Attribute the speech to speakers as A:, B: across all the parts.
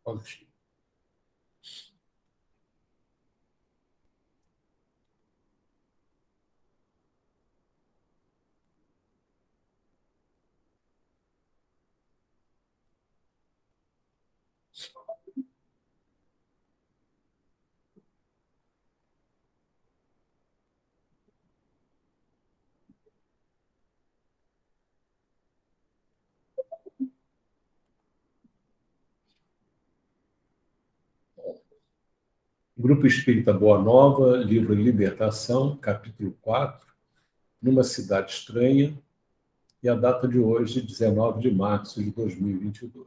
A: Ok. Grupo Espírita Boa Nova, livro Libertação, capítulo 4, Numa Cidade Estranha, e a data de hoje, 19 de março de 2022.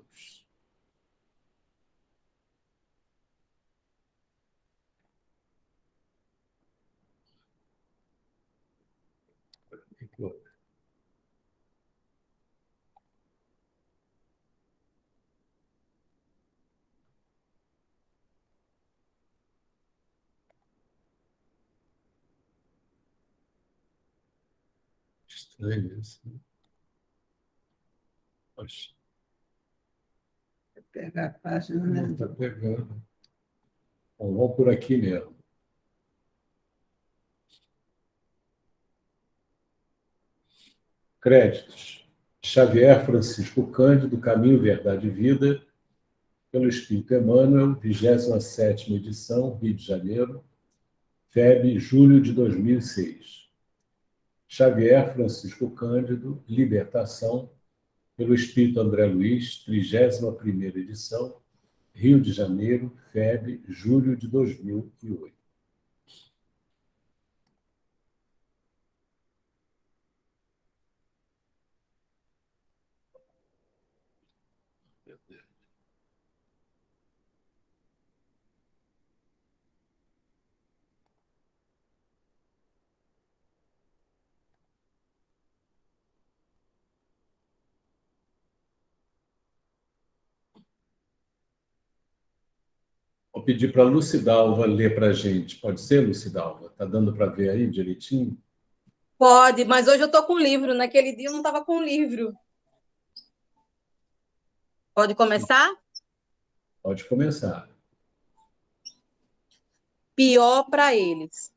A: Estranho isso. Poxa.
B: Vou pegar a página,
A: Não
B: né?
A: está pegando. Bom, vamos por aqui mesmo. Créditos. Xavier Francisco Cândido, Caminho, Verdade e Vida, pelo Espírito Emmanuel, 27ª edição, Rio de Janeiro, FEB, julho de 2006. Xavier Francisco Cândido, Libertação, pelo Espírito André Luiz, 31ª edição, Rio de Janeiro, FEB, julho de 2008. Vou pedir para a Lucidalva ler para a gente. Pode ser, Lucidalva? Está dando para ver aí direitinho?
C: Pode, mas hoje eu estou com livro. Naquele dia eu não estava com livro. Pode começar?
A: Pode começar.
C: Pior para eles.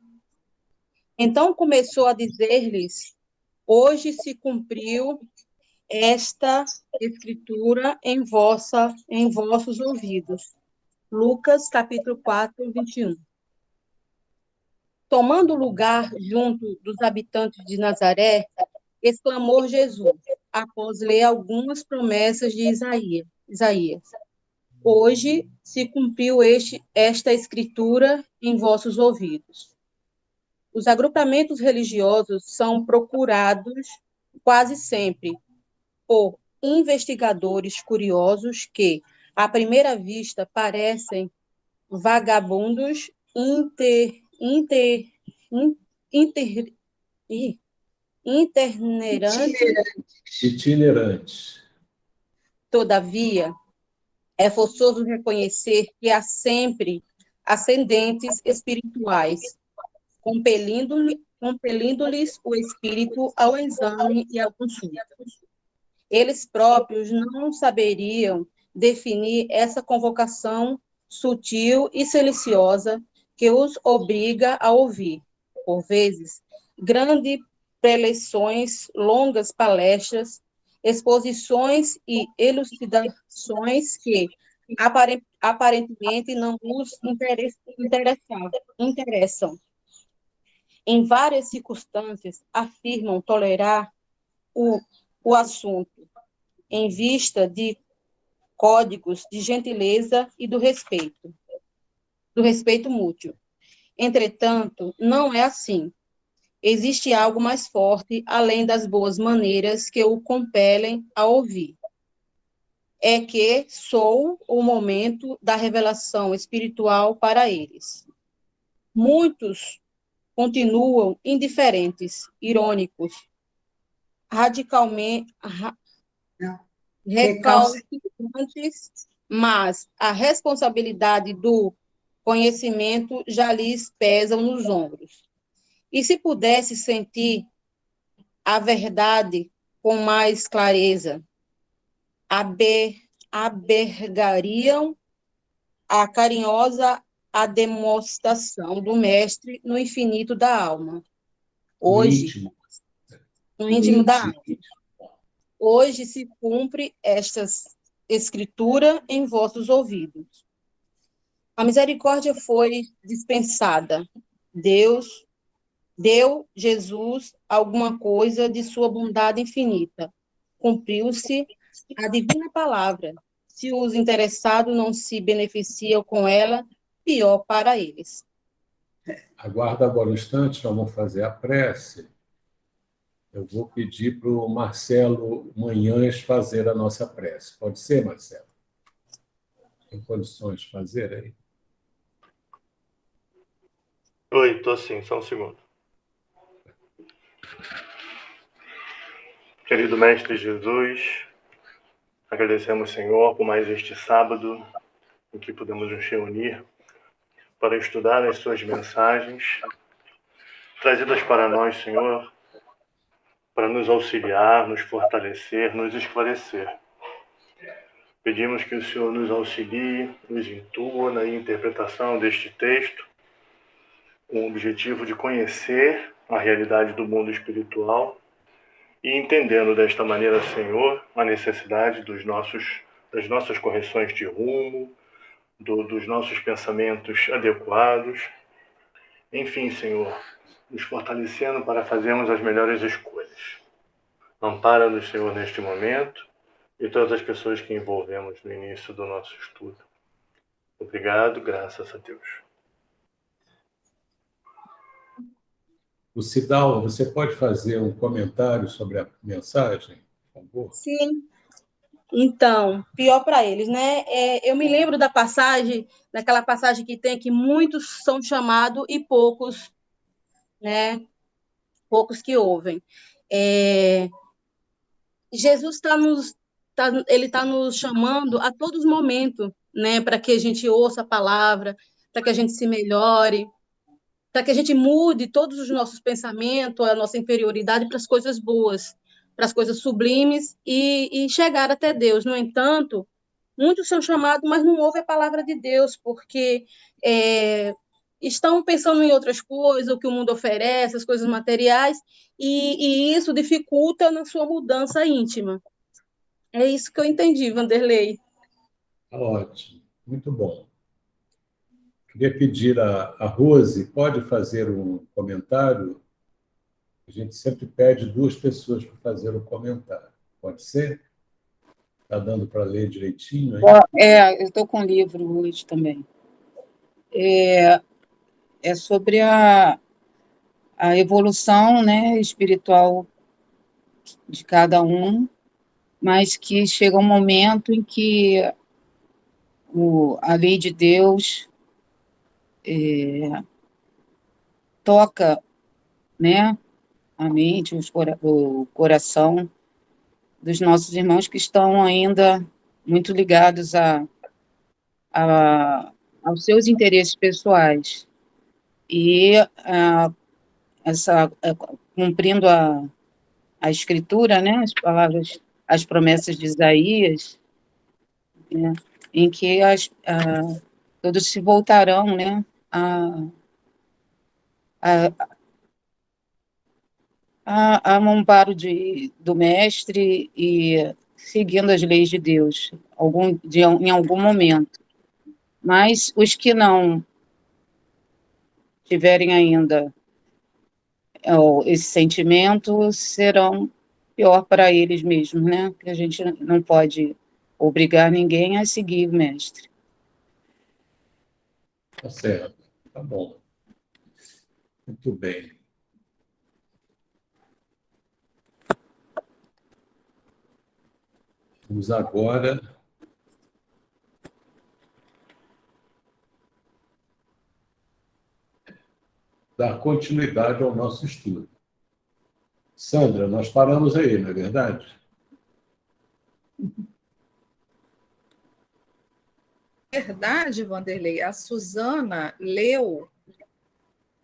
C: Então começou a dizer-lhes: hoje se cumpriu esta escritura em vossos ouvidos. Lucas, capítulo 4, 21. Tomando lugar junto dos habitantes de Nazaré, exclamou Jesus, após ler algumas promessas de Isaías. Hoje se cumpriu esta escritura em vossos ouvidos. Os agrupamentos religiosos são procurados quase sempre por investigadores curiosos que, à primeira vista, parecem vagabundos
A: Itinerantes.
C: Todavia, é forçoso reconhecer que há sempre ascendentes espirituais, compelindo-lhes o espírito ao exame e à consulta. Eles próprios não saberiam definir essa convocação sutil e silenciosa que os obriga a ouvir, por vezes, grandes preleções, longas palestras, exposições e elucidações que aparentemente não os interessam. Em várias circunstâncias, afirmam tolerar o, o assunto, em vista de códigos de gentileza e do respeito mútuo. Entretanto, não é assim. Existe algo mais forte, além das boas maneiras, que o compelem a ouvir. É que sou o momento da revelação espiritual para eles. Muitos continuam indiferentes, irônicos, recalcitrantes, mas a responsabilidade do conhecimento já lhes pesa nos ombros. E se pudesse sentir a verdade com mais clareza, abergariam a carinhosa demonstração do mestre no infinito da alma.
A: No
C: Hoje,
A: íntimo.
C: no íntimo da
A: íntimo.
C: alma. Hoje se cumpre esta escritura em vossos ouvidos. A misericórdia foi dispensada. Deus deu Jesus alguma coisa de sua bondade infinita. Cumpriu-se a divina palavra. Se os interessados não se beneficiam com ela, pior para eles.
A: Aguarda agora um instante, nós vamos fazer a prece. Eu vou pedir para o Marcelo Manhães fazer a nossa prece. Pode ser, Marcelo? Tem condições de fazer aí?
D: Oi, estou sim, só um segundo. Querido Mestre Jesus, agradecemos, Senhor, por mais este sábado em que podemos nos reunir para estudar as suas mensagens, trazidas para nós, Senhor, para nos auxiliar, nos fortalecer, nos esclarecer. Pedimos que o Senhor nos auxilie, nos intua na interpretação deste texto, com o objetivo de conhecer a realidade do mundo espiritual e entendendo desta maneira, Senhor, a necessidade das nossas correções de rumo, dos nossos pensamentos adequados. Enfim, Senhor, nos fortalecendo para fazermos as melhores escolhas. Ampara-nos, Senhor, neste momento e todas as pessoas que envolvemos no início do nosso estudo. Obrigado, graças a Deus.
A: O Cidal, você pode fazer um comentário sobre a mensagem, por favor?
C: Sim. Então, pior para eles, né? Eu me lembro daquela passagem que tem que muitos são chamados e poucos, né? Poucos que ouvem. Jesus ele está nos chamando a todos os momentos, né? Para que a gente ouça a palavra, para que a gente se melhore, para que a gente mude todos os nossos pensamentos, a nossa inferioridade para as coisas boas, para as coisas sublimes e chegar até Deus. No entanto, muitos são chamados, mas não ouvem a palavra de Deus, porque estão pensando em outras coisas, o que o mundo oferece, as coisas materiais, e isso dificulta na sua mudança íntima. É isso que eu entendi, Vanderlei.
A: Ótimo, muito bom. Queria pedir a Rose, pode fazer um comentário? A gente sempre pede 2 pessoas para fazer um comentário. Pode ser? Está dando para ler direitinho aí?
B: Eu estou com o livro hoje também. É sobre a evolução, né, espiritual de cada um, mas que chega um momento em que a lei de Deus toca, né, a mente, o coração dos nossos irmãos que estão ainda muito ligados aos seus interesses pessoais. E cumprindo a escritura, né, as palavras, as promessas de Isaías, né, em que todos se voltarão, né, a um amparo do mestre e seguindo as leis de Deus em algum momento. Mas os que não tiverem ainda esse sentimento serão pior para eles mesmos, né? Que a gente não pode obrigar ninguém a seguir o mestre.
A: Tá certo, tá bom. Muito bem. Vamos agora dar continuidade ao nosso estudo. Sandra, nós paramos aí, não é verdade?
E: Verdade, Vanderlei, a Suzana leu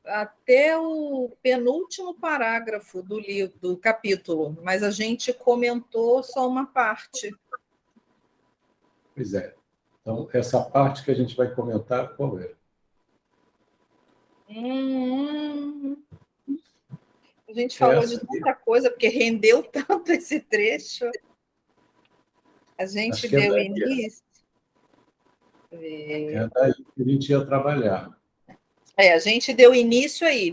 E: até o penúltimo parágrafo do livro, do capítulo, mas a gente comentou só uma parte.
A: Pois é. Então, essa parte que a gente vai comentar, qual é?
E: A gente falou de
A: Essa,
E: tanta coisa, porque rendeu tanto esse trecho. A gente
A: acho que é
E: deu
A: daí,
E: início.
A: é daí que a gente ia trabalhar.
E: A gente deu início aí,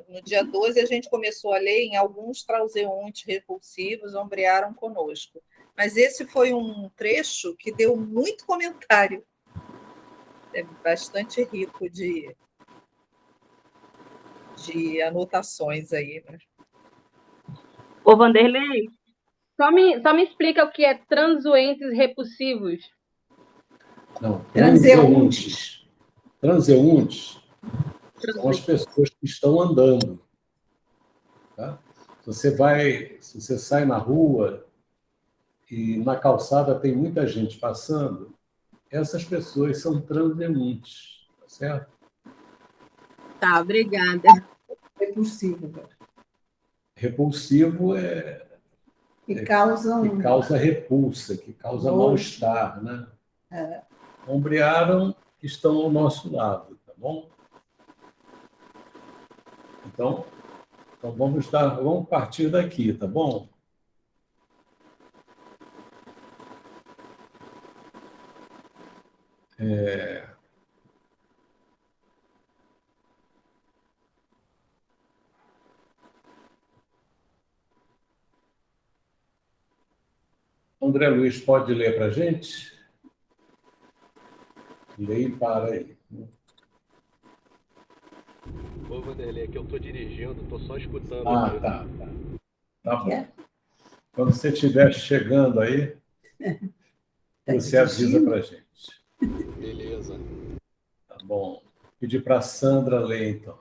E: no dia 12, a gente começou a ler em alguns transeuntes repulsivos ombrearam conosco. Mas esse foi um trecho que deu muito comentário. É bastante rico de anotações aí. Né?
C: Ô, Vanderlei, só me explica o que é transuentes repulsivos.
A: Não,
E: Transeuntes.
A: Transeuntes são as pessoas que estão andando. Tá? Se você sai na rua e na calçada tem muita gente passando, essas pessoas são transeuntes, tá certo?
C: Tá, obrigada.
E: Repulsivo.
A: Repulsivo é
E: Que causa
A: repulsa, que causa mal-estar, né? Ombrearam, estão ao nosso lado, tá bom? Então vamos partir daqui, tá bom? André Luiz, pode ler para a gente? Leia e para aí.
F: Ô, Vanderlei, aqui eu estou dirigindo, estou só escutando
A: Ah,
F: aqui.
A: tá. Tá bom. Quando você estiver chegando aí, você avisa para a gente.
F: Beleza.
A: Tá bom. Pedir para a Sandra ler, então.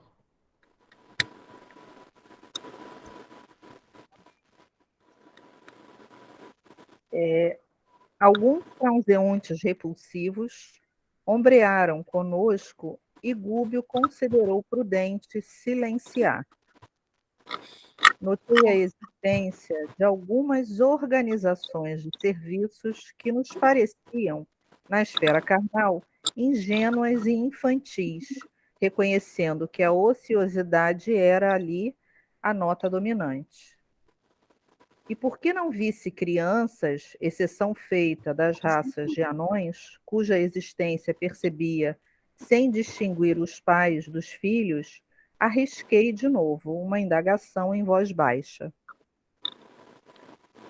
E: Alguns transeuntes repulsivos ombrearam conosco e Gúbio considerou prudente silenciar. Notei a existência de algumas organizações de serviços que nos pareciam, na esfera carnal, ingênuas e infantis, reconhecendo que a ociosidade era ali a nota dominante. E por que não visse crianças, exceção feita das raças de anões, cuja existência percebia sem distinguir os pais dos filhos, arrisquei de novo uma indagação em voz baixa.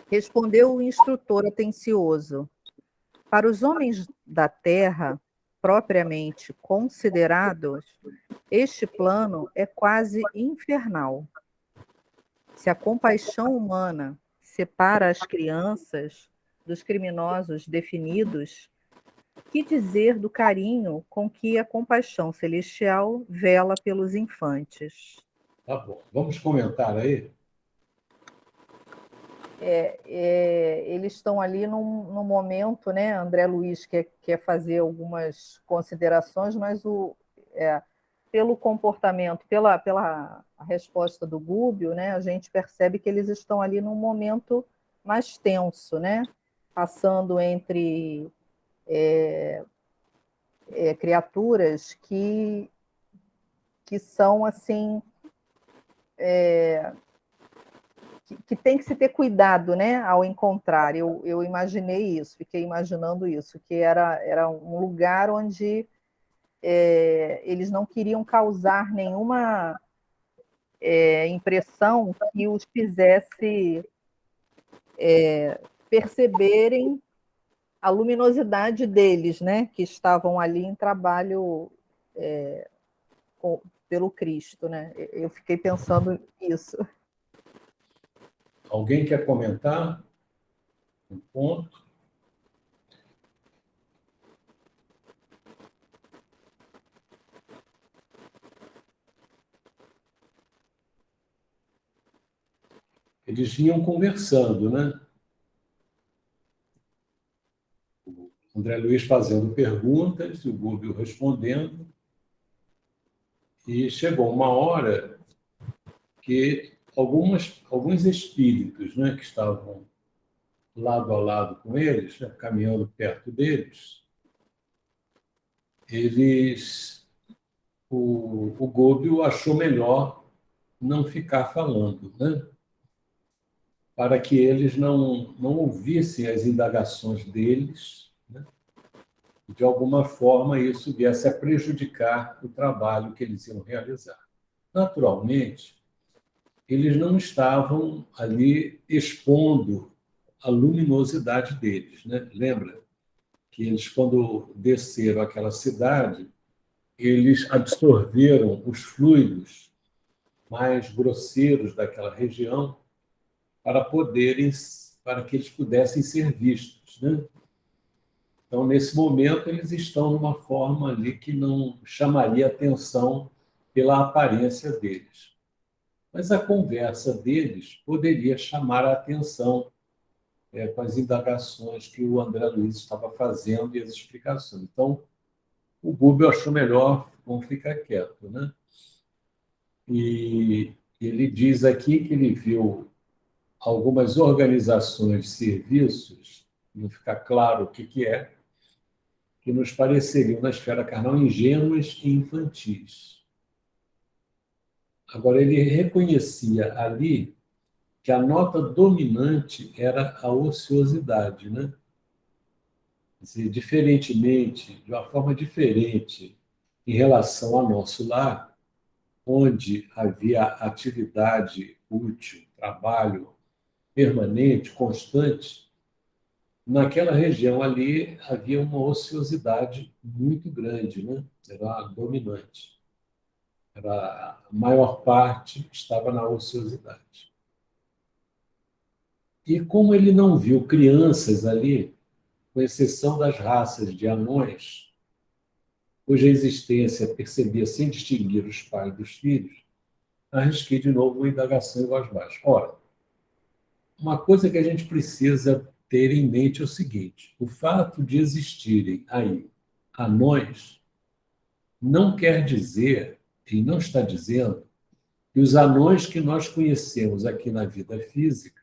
E: Respondeu o instrutor atencioso: para os homens da terra, propriamente considerados, este plano é quase infernal. Se a compaixão humana separa as crianças dos criminosos definidos, que dizer do carinho com que a compaixão celestial vela pelos infantes?
A: Tá bom. Vamos comentar aí?
E: Eles estão ali num momento, né? André Luiz quer fazer algumas considerações, mas pelo comportamento, pela resposta do Gúbio, né, a gente percebe que eles estão ali num momento mais tenso, né? Passando entre criaturas que são assim que tem que se ter cuidado, né, ao encontrar. Eu imaginei isso, fiquei imaginando isso, que era um lugar onde eles não queriam causar nenhuma impressão que os fizesse perceberem a luminosidade deles, né, que estavam ali em trabalho pelo Cristo, né? Eu fiquei pensando isso.
A: Alguém quer comentar um ponto? Eles vinham conversando, né? O André Luiz fazendo perguntas, o Gúbio respondendo, e chegou uma hora que alguns espíritos, né, que estavam lado a lado com eles, né, caminhando perto deles, o Göbel achou melhor não ficar falando, né? Para que eles não ouvissem as indagações deles, né? De alguma forma isso viesse a prejudicar o trabalho que eles iam realizar. Naturalmente, eles não estavam ali expondo a luminosidade deles, né? Lembra que eles, quando desceram aquela cidade, eles absorveram os fluidos mais grosseiros daquela região para que eles pudessem ser vistos, né? Então, nesse momento, eles estão numa forma ali que não chamaria atenção pela aparência deles. Mas a conversa deles poderia chamar a atenção com as indagações que o André Luiz estava fazendo e as explicações. Então, o Göbel achou melhor, vamos ficar quieto, né? E ele diz aqui que ele viu algumas organizações de serviços, não fica claro o que é, que nos pareceriam, na esfera carnal, ingênuas e infantis. Agora, ele reconhecia ali que a nota dominante era a ociosidade, né? Quer dizer, diferentemente, de uma forma diferente em relação ao nosso lar, onde havia atividade útil, trabalho permanente, constante, naquela região ali havia uma ociosidade muito grande, né? Era a dominante. A maior parte estava na ociosidade. E como ele não viu crianças ali, com exceção das raças de anões, cuja existência percebia sem distinguir os pais dos filhos, arrisquei de novo uma indagação em voz baixa. Ora, uma coisa que a gente precisa ter em mente é o seguinte: o fato de existirem aí anões não quer dizer, e não está dizendo, que os anões que nós conhecemos aqui na vida física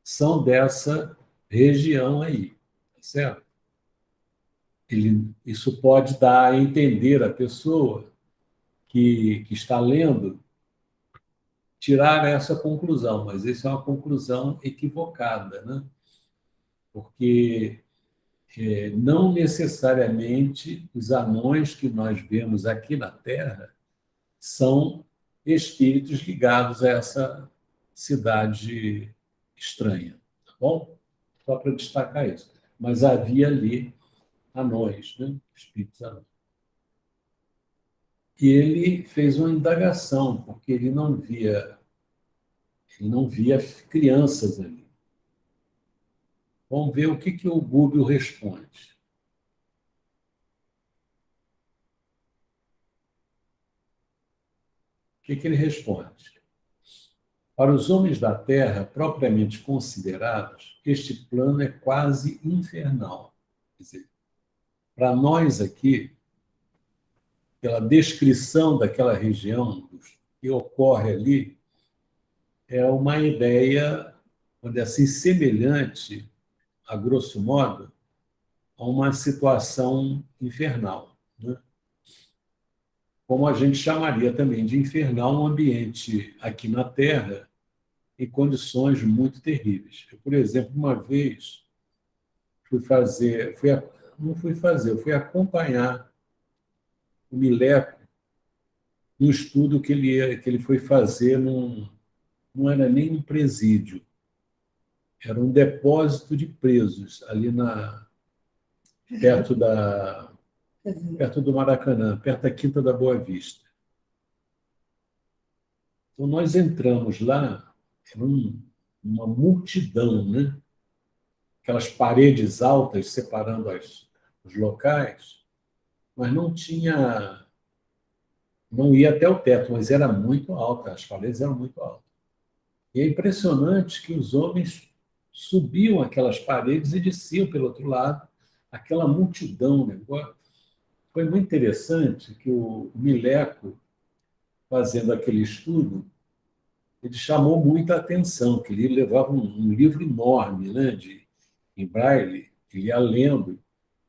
A: são dessa região aí, tá certo? Isso pode dar a entender à pessoa que está lendo tirar essa conclusão, mas essa é uma conclusão equivocada, né? Porque não necessariamente os anões que nós vemos aqui na Terra são espíritos ligados a essa cidade estranha, tá bom? Só para destacar isso. Mas havia ali anões, né? Espíritos anões. E ele fez uma indagação, porque ele não via crianças ali. Vamos ver o que o Göbel responde. O que ele responde? Para os homens da Terra, propriamente considerados, este plano é quase infernal. Quer dizer, para nós aqui, pela descrição daquela região que ocorre ali, é uma ideia, vamos dizer assim, semelhante, a grosso modo, a uma situação infernal, né? Como a gente chamaria também de infernal um ambiente aqui na Terra em condições muito terríveis. Eu, por exemplo, uma vez eu fui acompanhar o Mileco no estudo que ele foi fazer não era nem um presídio, era um depósito de presos ali perto do Maracanã, perto da Quinta da Boa Vista. Então, nós entramos lá, era uma multidão, né? Aquelas paredes altas separando os locais, mas não ia até o teto, mas era muito alta, as paredes eram muito altas. E é impressionante que os homens subiam aquelas paredes e desciam pelo outro lado, aquela multidão, né? Foi muito interessante que o Mileco, fazendo aquele estudo, ele chamou muita atenção, que ele levava um livro enorme, né, em braille, ele ia lendo,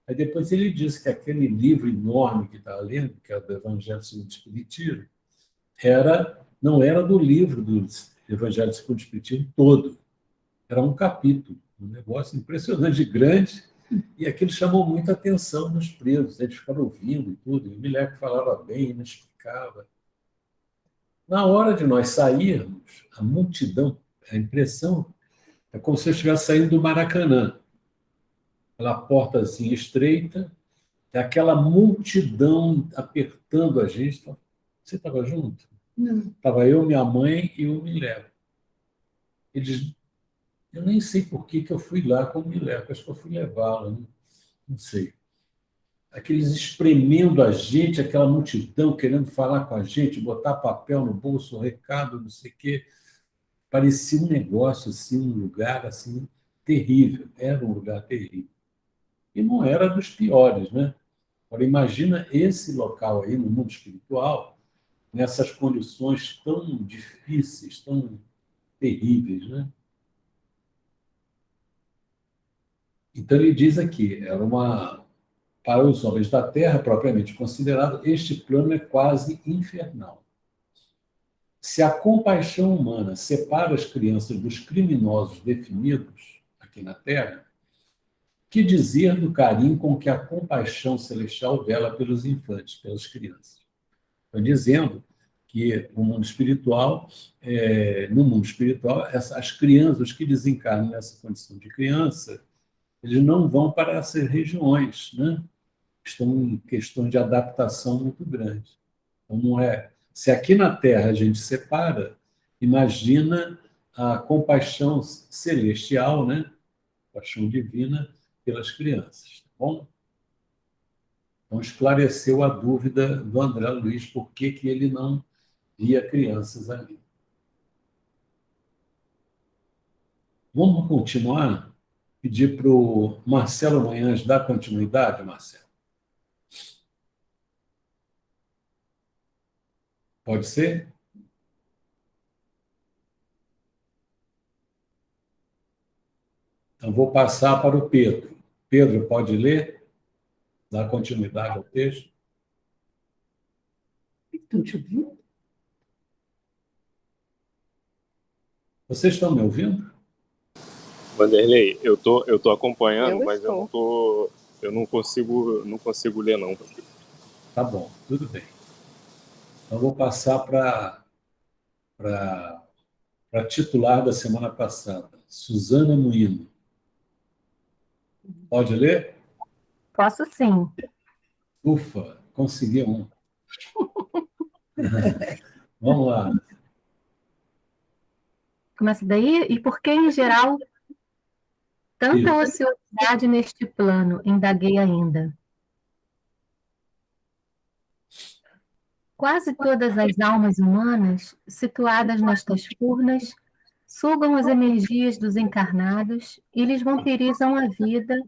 A: Aí depois ele disse que aquele livro enorme que estava lendo, que é o do Evangelho segundo o Espiritismo, não era do livro do Evangelho segundo o Espiritismo todo, era um capítulo, um negócio impressionante, grande, e aquilo chamou muita atenção nos presos, eles ficaram ouvindo e tudo, e o Mileco falava bem, não explicava. Na hora de nós sairmos, a multidão, a impressão é como se eu estivesse saindo do Maracanã, aquela portazinha estreita, é aquela multidão apertando a gente. Você estava junto? Não. Estava eu, minha mãe e o Mileco. Eu nem sei por que eu fui lá com o Mileco, acho que eu fui levá-lo, não sei. Aqueles espremendo a gente, aquela multidão querendo falar com a gente, botar papel no bolso, recado, não sei o quê. Parecia um negócio, assim, um lugar assim, terrível. Era um lugar terrível. E não era dos piores, né? Agora, imagina esse local aí, no mundo espiritual, nessas condições tão difíceis, tão terríveis, né? Então, ele diz aqui, para os homens da Terra, propriamente considerado, este plano é quase infernal. Se a compaixão humana separa as crianças dos criminosos definidos aqui na Terra, que dizer do carinho com que a compaixão celestial vela pelos infantes, pelas crianças? Estou dizendo que no mundo espiritual, as crianças, os que desencarnam nessa condição de criança, eles não vão para essas regiões, né? Estão em questões de adaptação muito grande. Então, não é. Se aqui na Terra a gente separa, imagina a compaixão celestial, né? Compaixão divina pelas crianças, tá bom? Então, esclareceu a dúvida do André Luiz, por que ele não via crianças ali. Vamos continuar? Pedir para o Marcelo Manhães dar continuidade, Marcelo. Pode ser? Então, vou passar para o Pedro. Pedro, pode ler? Dar continuidade ao texto? Estão te ouvindo? Vocês estão me ouvindo?
G: Vanderlei, eu tô acompanhando,
E: Eu
G: mas
E: estou.
G: eu não consigo ler não.
A: Tá bom, tudo bem. Então, vou passar para a titular da semana passada, Suzana Moino. Pode ler?
H: Posso sim.
A: Ufa, consegui um. Vamos lá.
H: Começa daí. E por que, em geral, tanta ociosidade neste plano? Indaguei ainda. Quase todas as almas humanas, situadas nestas furnas, sugam as energias dos encarnados e lhes vampirizam a vida,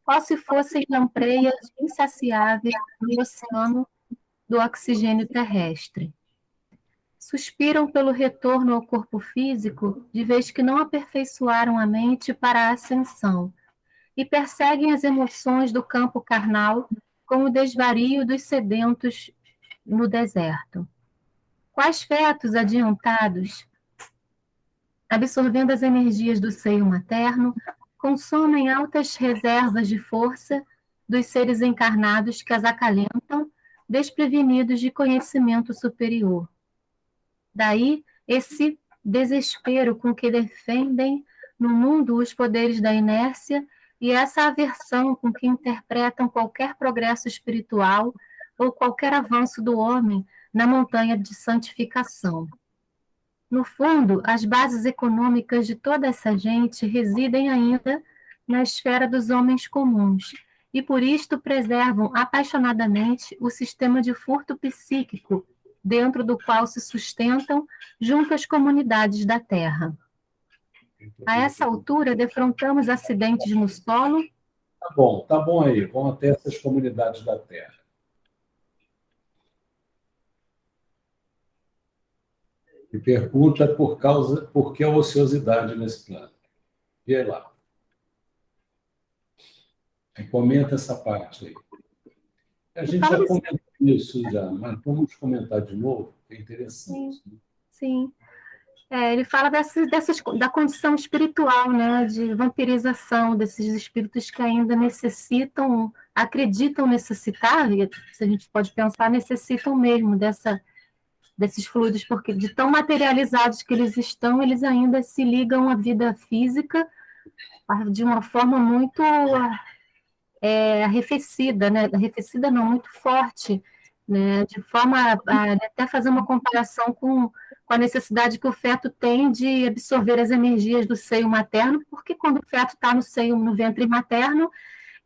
H: qual se fossem lampreias insaciáveis no oceano do oxigênio terrestre. Suspiram pelo retorno ao corpo físico, de vez que não aperfeiçoaram a mente para a ascensão, e perseguem as emoções do campo carnal como o desvario dos sedentos no deserto. Quais fetos adiantados, absorvendo as energias do seio materno, consomem altas reservas de força dos seres encarnados que as acalentam, desprevenidos de conhecimento superior. Daí, esse desespero com que defendem no mundo os poderes da inércia e essa aversão com que interpretam qualquer progresso espiritual ou qualquer avanço do homem na montanha de santificação. No fundo, as bases econômicas de toda essa gente residem ainda na esfera dos homens comuns, e por isto preservam apaixonadamente o sistema de furto psíquico dentro do qual se sustentam junto às comunidades da Terra. A essa altura, defrontamos acidentes no solo.
A: Tá bom aí, vão até essas comunidades da Terra. E pergunta por que a ociosidade nesse plano. Vê lá. Aí comenta essa parte aí. A gente
H: Fala
A: já
H: isso.
A: comentou isso já, mas vamos comentar de novo, que é interessante.
H: Sim. Ele fala da condição espiritual, né, de vampirização desses espíritos que ainda necessitam, acreditam necessitar, e se a gente pode pensar, necessitam mesmo desses fluidos, porque de tão materializados que eles estão, eles ainda se ligam à vida física de uma forma muito arrefecida, né? Arrefecida não, muito forte, né? De forma a até fazer uma comparação com a necessidade que o feto tem de absorver as energias do seio materno, porque quando o feto está no ventre materno,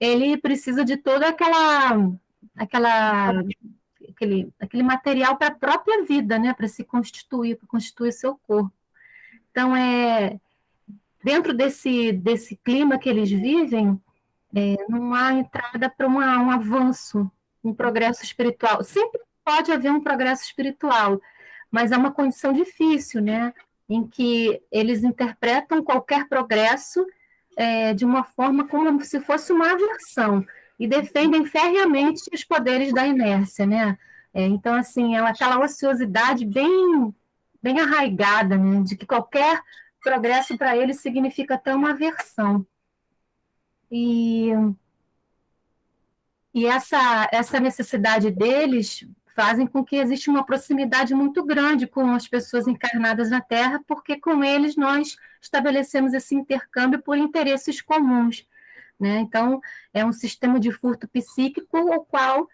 H: ele precisa de toda aquele material para a própria vida, né? Para se constituir, para constituir seu corpo. Então, dentro desse clima que eles vivem, não há entrada para um avanço, um progresso espiritual. Sempre pode haver um progresso espiritual, mas é uma condição difícil, né? Em que eles interpretam qualquer progresso de uma forma como se fosse uma aversão e defendem ferreamente os poderes da inércia, né? Então, assim, é aquela ociosidade bem arraigada, né? De que qualquer progresso para eles significa até uma aversão. E essa necessidade deles fazem com que exista uma proximidade muito grande com as pessoas encarnadas na Terra, porque com eles nós estabelecemos esse intercâmbio por interesses comuns, né? Então, é um sistema de furto psíquico ao qual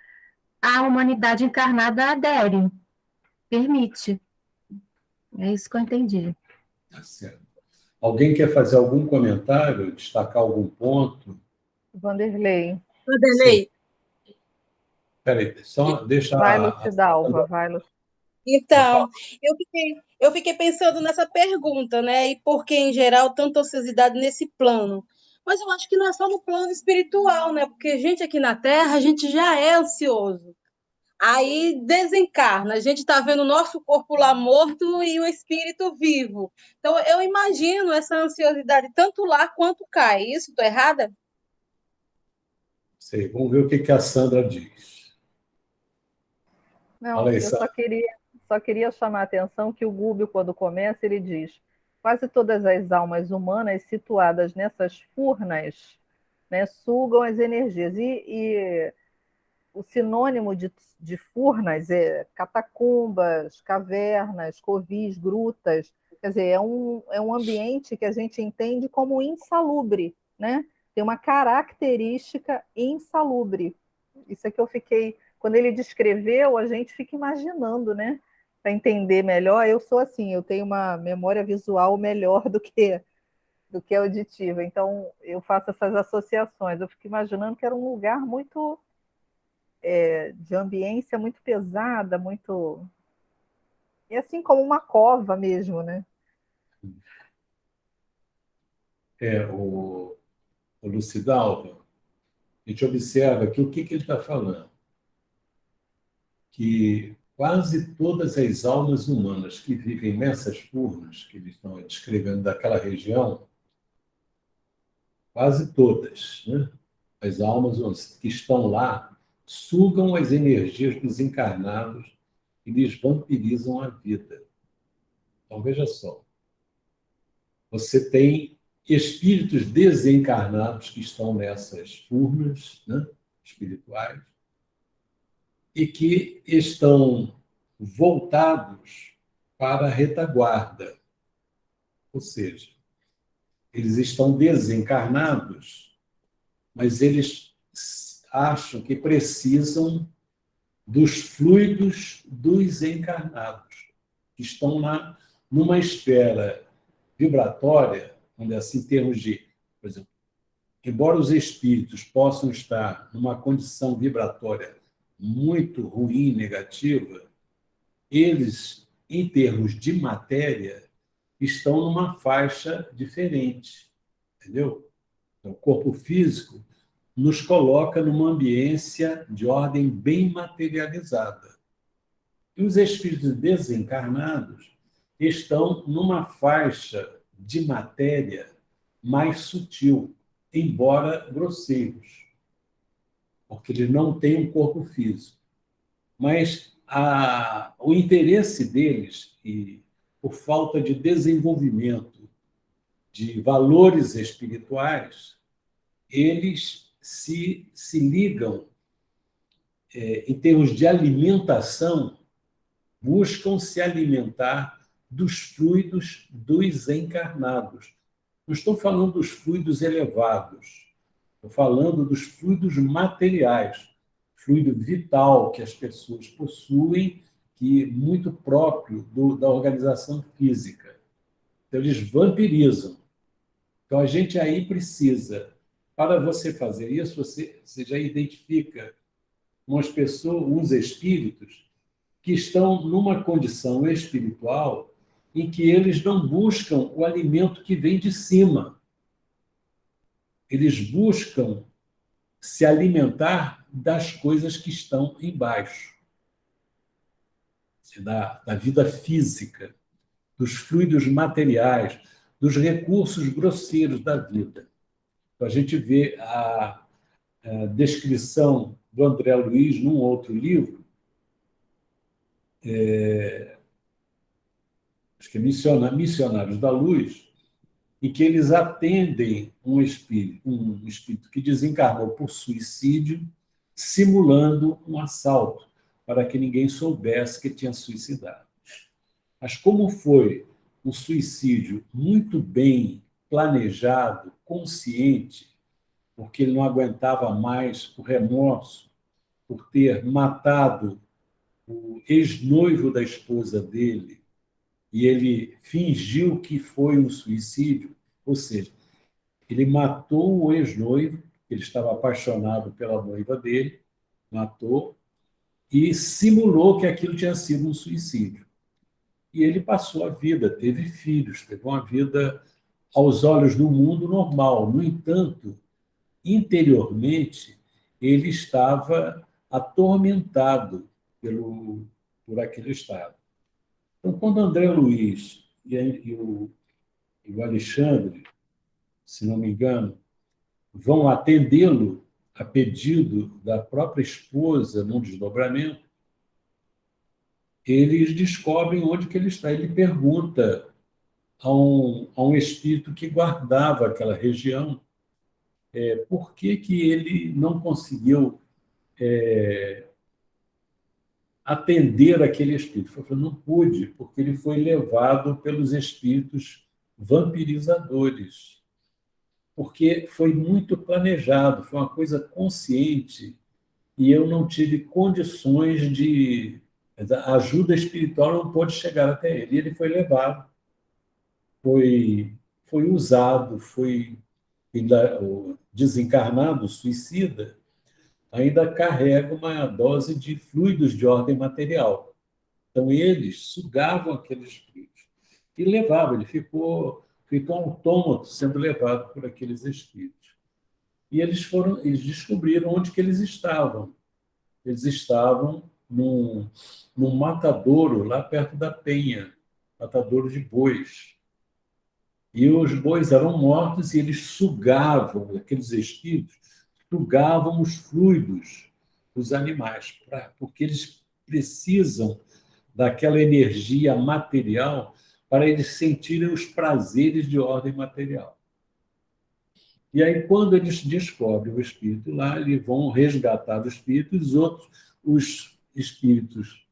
H: a humanidade encarnada adere, permite. É isso que eu entendi.
A: Tá certo. Alguém quer fazer algum comentário, destacar algum ponto?
E: Vanderlei.
C: Vanderlei,
A: Peraí, só deixa
E: Vai, Lucidalva, vai,
C: então, eu fiquei pensando nessa pergunta, né? E por que, em geral, tanta ociosidade nesse plano? Mas eu acho que não é só no plano espiritual, né? Porque a gente aqui na Terra, a gente já é ansioso. Aí desencarna, a gente está vendo o nosso corpo lá morto e o espírito vivo. Então, eu imagino essa ansiosidade tanto lá quanto cá. Isso, estou errada?
A: Sei, vamos ver o que a Sandra diz.
E: Não,
A: Fala aí,
E: eu
A: Sandra.
E: só queria chamar a atenção que o Gúbio, quando começa, ele diz: quase todas as almas humanas situadas nessas furnas, né, sugam as energias. E o sinônimo de furnas é catacumbas, cavernas, covis, grutas. Quer dizer, é um ambiente que a gente entende como insalubre, né? Tem uma característica insalubre. Isso é que eu fiquei. Quando ele descreveu, a gente fica imaginando, né? Para entender melhor. Eu sou assim, eu tenho uma memória visual melhor do que auditiva. Então, eu faço essas associações. Eu fico imaginando que era um lugar muito de ambiência muito pesada, muito. E assim como uma cova mesmo, né?
A: O Lucidalva, a gente observa que o que ele está falando? Que quase todas as almas humanas que vivem nessas furnas, que eles estão descrevendo daquela região, quase todas, né? As almas que estão lá sugam as energias dos encarnados e lhes vampirizam a vida. Então, veja só. Você tem espíritos desencarnados que estão nessas furnas, né, espirituais e que estão voltados para a retaguarda. Ou seja, eles estão desencarnados, mas eles acham que precisam dos fluidos dos encarnados, que estão numa esfera vibratória, onde assim, em termos de, por exemplo, embora os espíritos possam estar numa condição vibratória muito ruim, negativa, eles, em termos de matéria, estão numa faixa diferente, entendeu? Então, o corpo físico nos coloca numa ambiência de ordem bem materializada. E os espíritos desencarnados estão numa faixa de matéria mais sutil, embora grosseiros. porque eles não têm um corpo físico. Mas o interesse deles, e por falta de desenvolvimento de valores espirituais, eles se ligam, em termos de alimentação, buscam se alimentar dos fluidos dos encarnados. Não estou falando dos fluidos elevados, estou falando dos fluidos materiais, fluido vital que as pessoas possuem, que é muito próprio da organização física. Então, eles vampirizam. Então, a gente aí precisa, para você fazer isso, você já identifica umas pessoas, uns espíritos, que estão numa condição espiritual em que eles não buscam o alimento que vem de cima. Eles buscam se alimentar das coisas que estão embaixo, da vida física, dos fluidos materiais, dos recursos grosseiros da vida. Então, a gente vê a descrição do André Luiz num outro livro, acho que é Missionários da Luz, em que eles atendem um espírito que desencarnou por suicídio, simulando um assalto, para que ninguém soubesse que tinha suicidado. Mas como foi um suicídio muito bem planejado, consciente, porque ele não aguentava mais o remorso por ter matado o ex-noivo da esposa dele, e ele fingiu que foi um suicídio, ou seja, ele matou o ex-noivo, ele estava apaixonado pela noiva dele, matou, e simulou que aquilo tinha sido um suicídio. E ele passou a vida, teve filhos, teve uma vida, aos olhos do mundo, normal. No entanto, interiormente, ele estava atormentado por aquele estado. Então, quando André Luiz e o Alexandre, se não me engano, vão atendê-lo a pedido da própria esposa num desdobramento, eles descobrem onde que ele está. Ele pergunta a um espírito que guardava aquela região por que ele não conseguiu atender aquele espírito. Ele falou, não pude, porque ele foi levado pelos espíritos vampirizadores, porque foi muito planejado, foi uma coisa consciente, e eu não tive condições de... A ajuda espiritual não pôde chegar até ele. E ele foi levado, foi usado, o desencarnado, suicida, ainda carrega uma dose de fluidos de ordem material. Então, eles sugavam aqueles fluidos e levavam. Ele ficou autômato sendo levado por aqueles espíritos. E eles descobriram onde que eles estavam. Eles estavam num matadouro lá perto da Penha, matadouro de bois. E os bois eram mortos e eles sugavam, aqueles espíritos, sugavam os fluidos dos animais, porque eles precisam daquela energia material para eles sentirem os prazeres de ordem material. E aí, quando eles descobrem o espírito lá, eles vão resgatar o espírito, os espíritos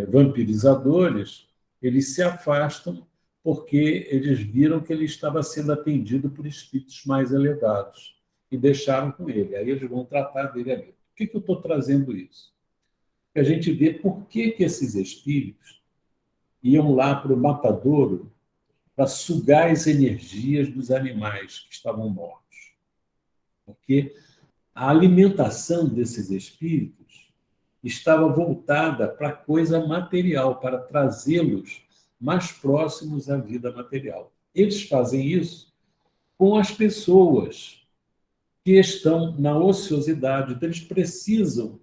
A: vampirizadores, eles se afastam porque eles viram que ele estava sendo atendido por espíritos mais elevados e deixaram com ele. Aí eles vão tratar dele ali. Por que eu estou trazendo isso? A gente vê por que esses espíritos iam lá para o matadouro para sugar as energias dos animais que estavam mortos. Porque a alimentação desses espíritos estava voltada para a coisa material, para trazê-los mais próximos à vida material. Eles fazem isso com as pessoas que estão na ociosidade. Então, eles precisam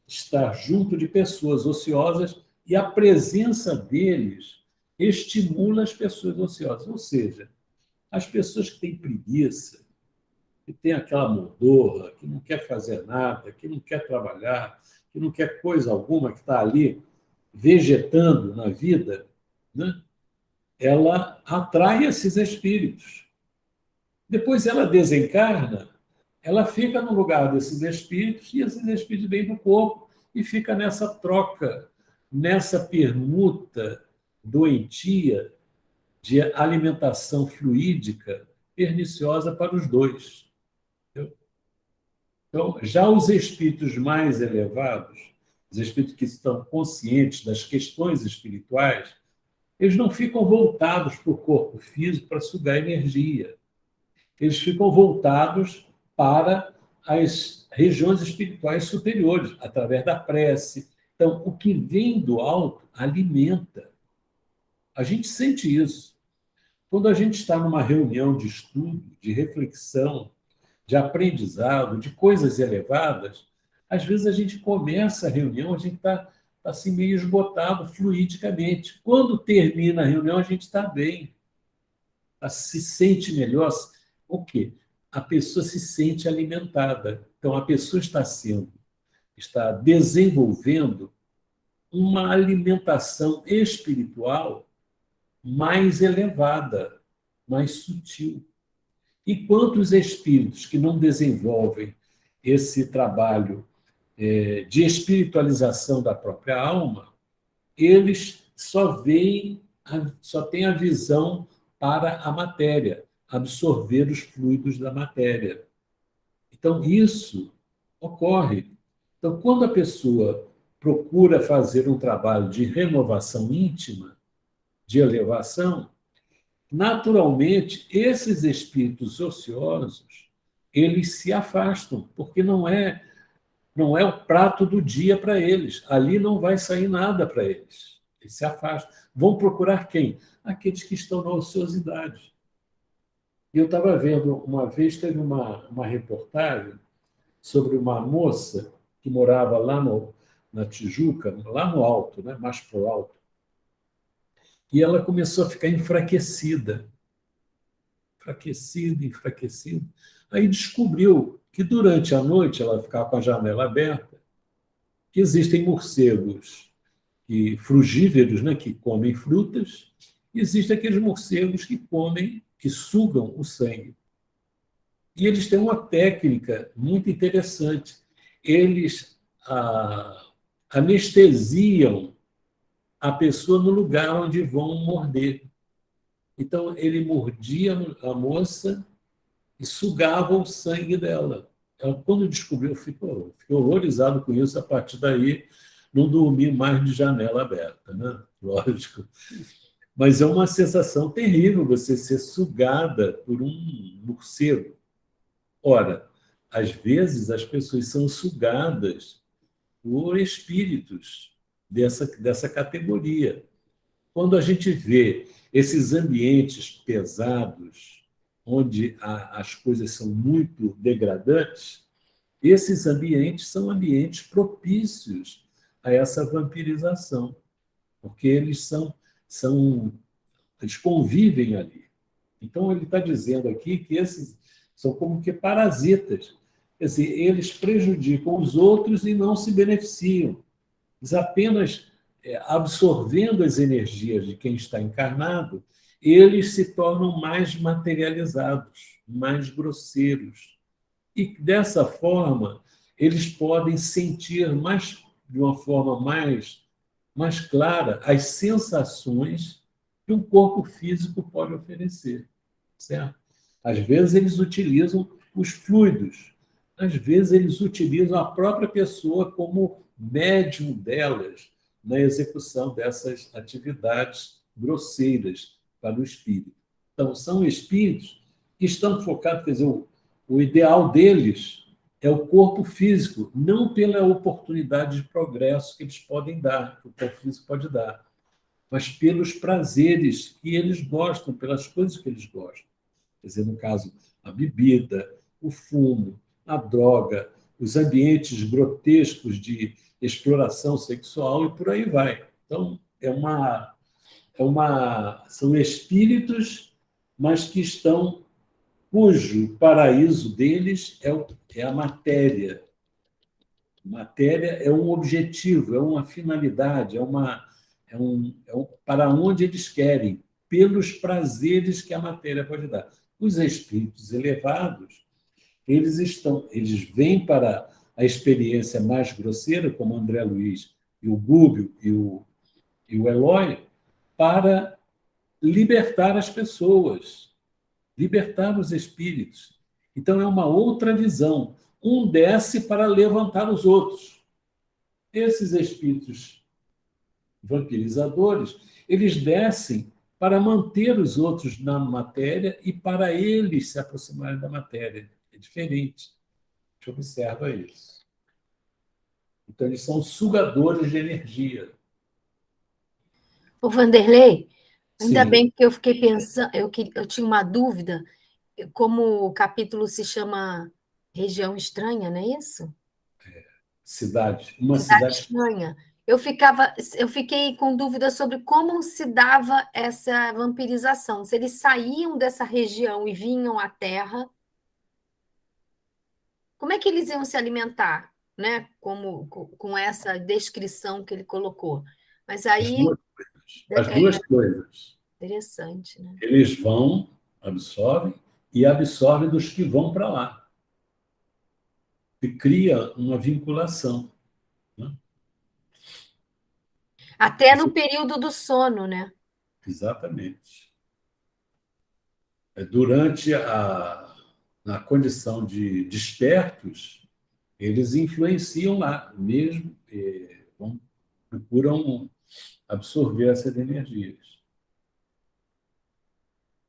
A: estar junto de pessoas ociosas e a presença deles estimula as pessoas ociosas. Ou seja, as pessoas que têm preguiça, que tem aquela mordorra, que não quer fazer nada, que não quer trabalhar, que não quer coisa alguma, que está ali vegetando na vida, né? Ela atrai esses espíritos. Depois ela desencarna, ela fica no lugar desses espíritos e esses espíritos vêm para o corpo e fica nessa troca, nessa permuta doentia de alimentação fluídica perniciosa para os dois. Entendeu? Então, já os espíritos mais elevados, os espíritos que estão conscientes das questões espirituais, eles não ficam voltados para o corpo físico para sugar energia. Eles ficam voltados para as regiões espirituais superiores, através da prece. Então, o que vem do alto alimenta. A gente sente isso. Quando a gente está numa reunião de estudo, de reflexão, de aprendizado, de coisas elevadas, às vezes a gente começa a reunião, a gente está assim, meio esgotado fluidicamente. Quando termina a reunião, a gente está bem, se sente melhor. O quê? A pessoa se sente alimentada. Então, a pessoa está desenvolvendo uma alimentação espiritual mais elevada, mais sutil. Enquanto os espíritos que não desenvolvem esse trabalho de espiritualização da própria alma, eles só têm a visão para a matéria, absorver os fluidos da matéria. Então, isso ocorre. Então, quando a pessoa procura fazer um trabalho de renovação íntima, de elevação, naturalmente, esses espíritos ociosos, eles se afastam, porque não é o prato do dia para eles. Ali não vai sair nada para eles. Eles se afastam. Vão procurar quem? Aqueles que estão na ociosidade. Eu estava vendo, uma vez, teve uma reportagem sobre uma moça que morava lá na Tijuca, lá no alto, né? Mais para o alto. E ela começou a ficar enfraquecida. Enfraquecida. Aí descobriu que durante a noite ela ficava com a janela aberta, que existem morcegos frugívoros, né, que comem frutas, e existem aqueles morcegos que sugam o sangue. E eles têm uma técnica muito interessante. Eles anestesiam a pessoa no lugar onde vão morder. Então, ele mordia a moça e sugava o sangue dela. Ela, quando descobriu, ficou horrorizado com isso. A partir daí, não dormi mais de janela aberta, né? Lógico. Mas é uma sensação terrível você ser sugada por um morcego. Ora, às vezes as pessoas são sugadas por espíritos dessa categoria. Quando a gente vê esses ambientes pesados, onde as coisas são muito degradantes, esses ambientes são ambientes propícios a essa vampirização, porque eles eles convivem ali. Então, ele está dizendo aqui que esses são como que parasitas. Quer dizer, eles prejudicam os outros e não se beneficiam. Eles apenas absorvendo as energias de quem está encarnado, eles se tornam mais materializados, mais grosseiros. E, dessa forma, eles podem sentir de uma forma mais clara as sensações que um corpo físico pode oferecer. Certo? Às vezes, eles utilizam os fluidos, às vezes, eles utilizam a própria pessoa como médium delas, na execução dessas atividades grosseiras para o espírito. Então, são espíritos que estão focados, quer dizer, o ideal deles é o corpo físico, não pela oportunidade de progresso que eles podem dar, que o corpo físico pode dar, mas pelos prazeres que eles gostam, pelas coisas que eles gostam. Quer dizer, no caso, a bebida, o fumo, a droga, os ambientes grotescos de exploração sexual e por aí vai. Então, são espíritos, mas que estão cujo paraíso deles é a matéria. Matéria é um objetivo, é uma finalidade, para onde eles querem, pelos prazeres que a matéria pode dar. Os espíritos elevados, eles vêm para a experiência mais grosseira, como André Luiz e o Gúbio e o Eloy, para libertar as pessoas, libertar os espíritos. Então, é uma outra visão. Um desce para levantar os outros. Esses espíritos vampirizadores, eles descem para manter os outros na matéria e para eles se aproximarem da matéria. É diferente. A gente observa isso. Então, eles são sugadores de energia.
I: Ô, Vanderlei, ainda
A: Sim,
I: bem que eu fiquei pensando, eu tinha uma dúvida, como o capítulo se chama Região Estranha, não é isso?
A: cidade. Uma
I: Cidade
A: cidade.
I: Estranha. Eu fiquei com dúvida sobre como se dava essa vampirização, se eles saíam dessa região e vinham à Terra, como é que eles iam se alimentar, né? Com essa descrição que ele colocou. Mas aí
A: As duas coisas.
I: interessante, né?
A: Eles vão, absorvem, e absorvem dos que vão para lá. E cria uma vinculação. Né?
I: Até no período do sono, né?
A: Exatamente. Durante na condição de despertos, eles influenciam lá mesmo, procuram absorver essas energias.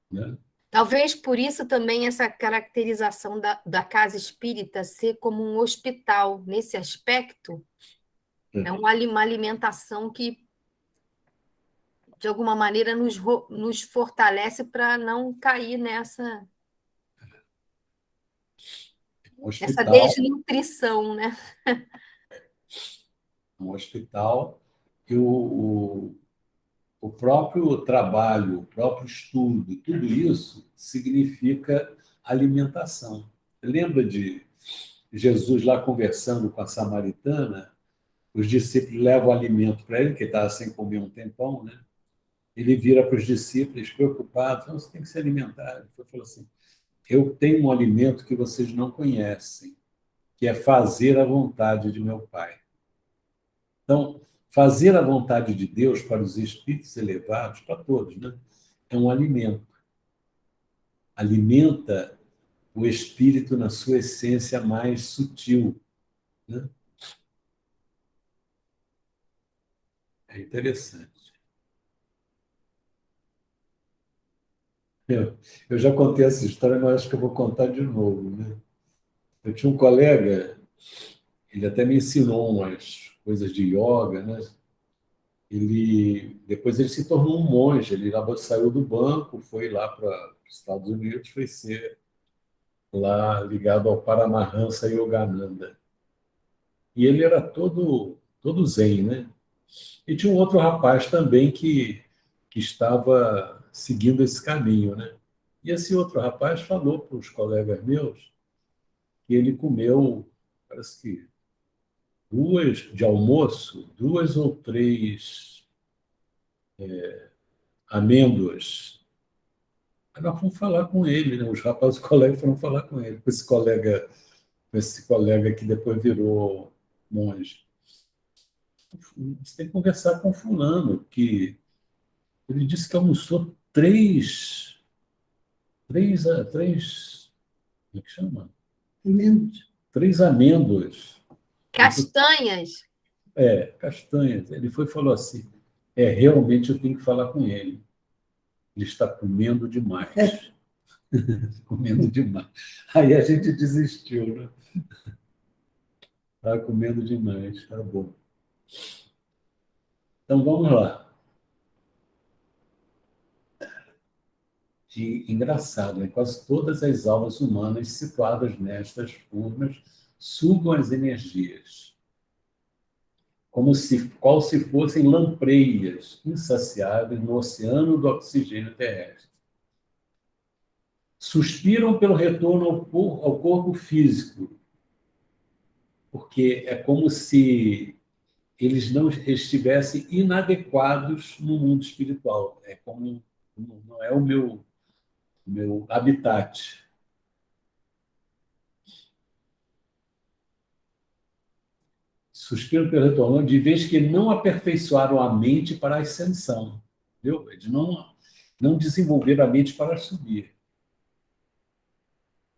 A: Né?
I: Talvez por isso também essa caracterização da casa espírita ser como um hospital, nesse aspecto, é uma alimentação que, de alguma maneira, nos fortalece para não cair nessa desnutrição, né?
A: Um hospital que o próprio trabalho, o próprio estudo, tudo isso significa alimentação. Lembra de Jesus lá conversando com a samaritana? Os discípulos levam alimento para ele, que estava sem comer um tempão, né? Ele vira para os discípulos preocupados: não, você tem que se alimentar. Ele falou assim: eu tenho um alimento que vocês não conhecem, que é fazer a vontade de meu Pai. Então, fazer a vontade de Deus para os espíritos elevados, para todos, né? É um alimento. Alimenta o espírito na sua essência mais sutil. Né? É interessante. Eu já contei essa história, mas acho que eu vou contar de novo. Né? Eu tinha um colega, ele até me ensinou umas coisas de yoga, né? Depois ele se tornou um monge, ele saiu do banco, foi lá para os Estados Unidos, foi ser lá ligado ao Paramahansa Yogananda. E ele era todo zen, né? E tinha um outro rapaz também que estava seguindo esse caminho, né? E esse outro rapaz falou para os colegas meus que ele comeu, parece que de almoço, 2 ou 3 amêndoas. Aí nós fomos falar com ele, né? Os rapazes, os colegas foram falar com ele, com esse colega que depois virou monge. Você tem que conversar com fulano, que ele disse que almoçou 3, como é que chama?
J: Amêndoas.
A: 3 amêndoas.
I: Castanhas.
A: Castanhas. Ele foi e falou assim: realmente eu tenho que falar com ele. Ele está comendo demais. Comendo demais. Aí a gente desistiu, né? Está comendo demais, tá bom. Então vamos lá. Engraçado, né? Quase todas as almas humanas situadas nestas formas sugam as energias, qual se fossem lampreias insaciáveis no oceano do oxigênio terrestre. suspiram pelo retorno ao corpo físico, porque é como se eles não estivessem inadequados no mundo espiritual. É como não é o meu habitat. Suspiram pelo retorno, de vez que não aperfeiçoaram a mente para a ascensão. Entendeu? Eles não desenvolveram a mente para subir.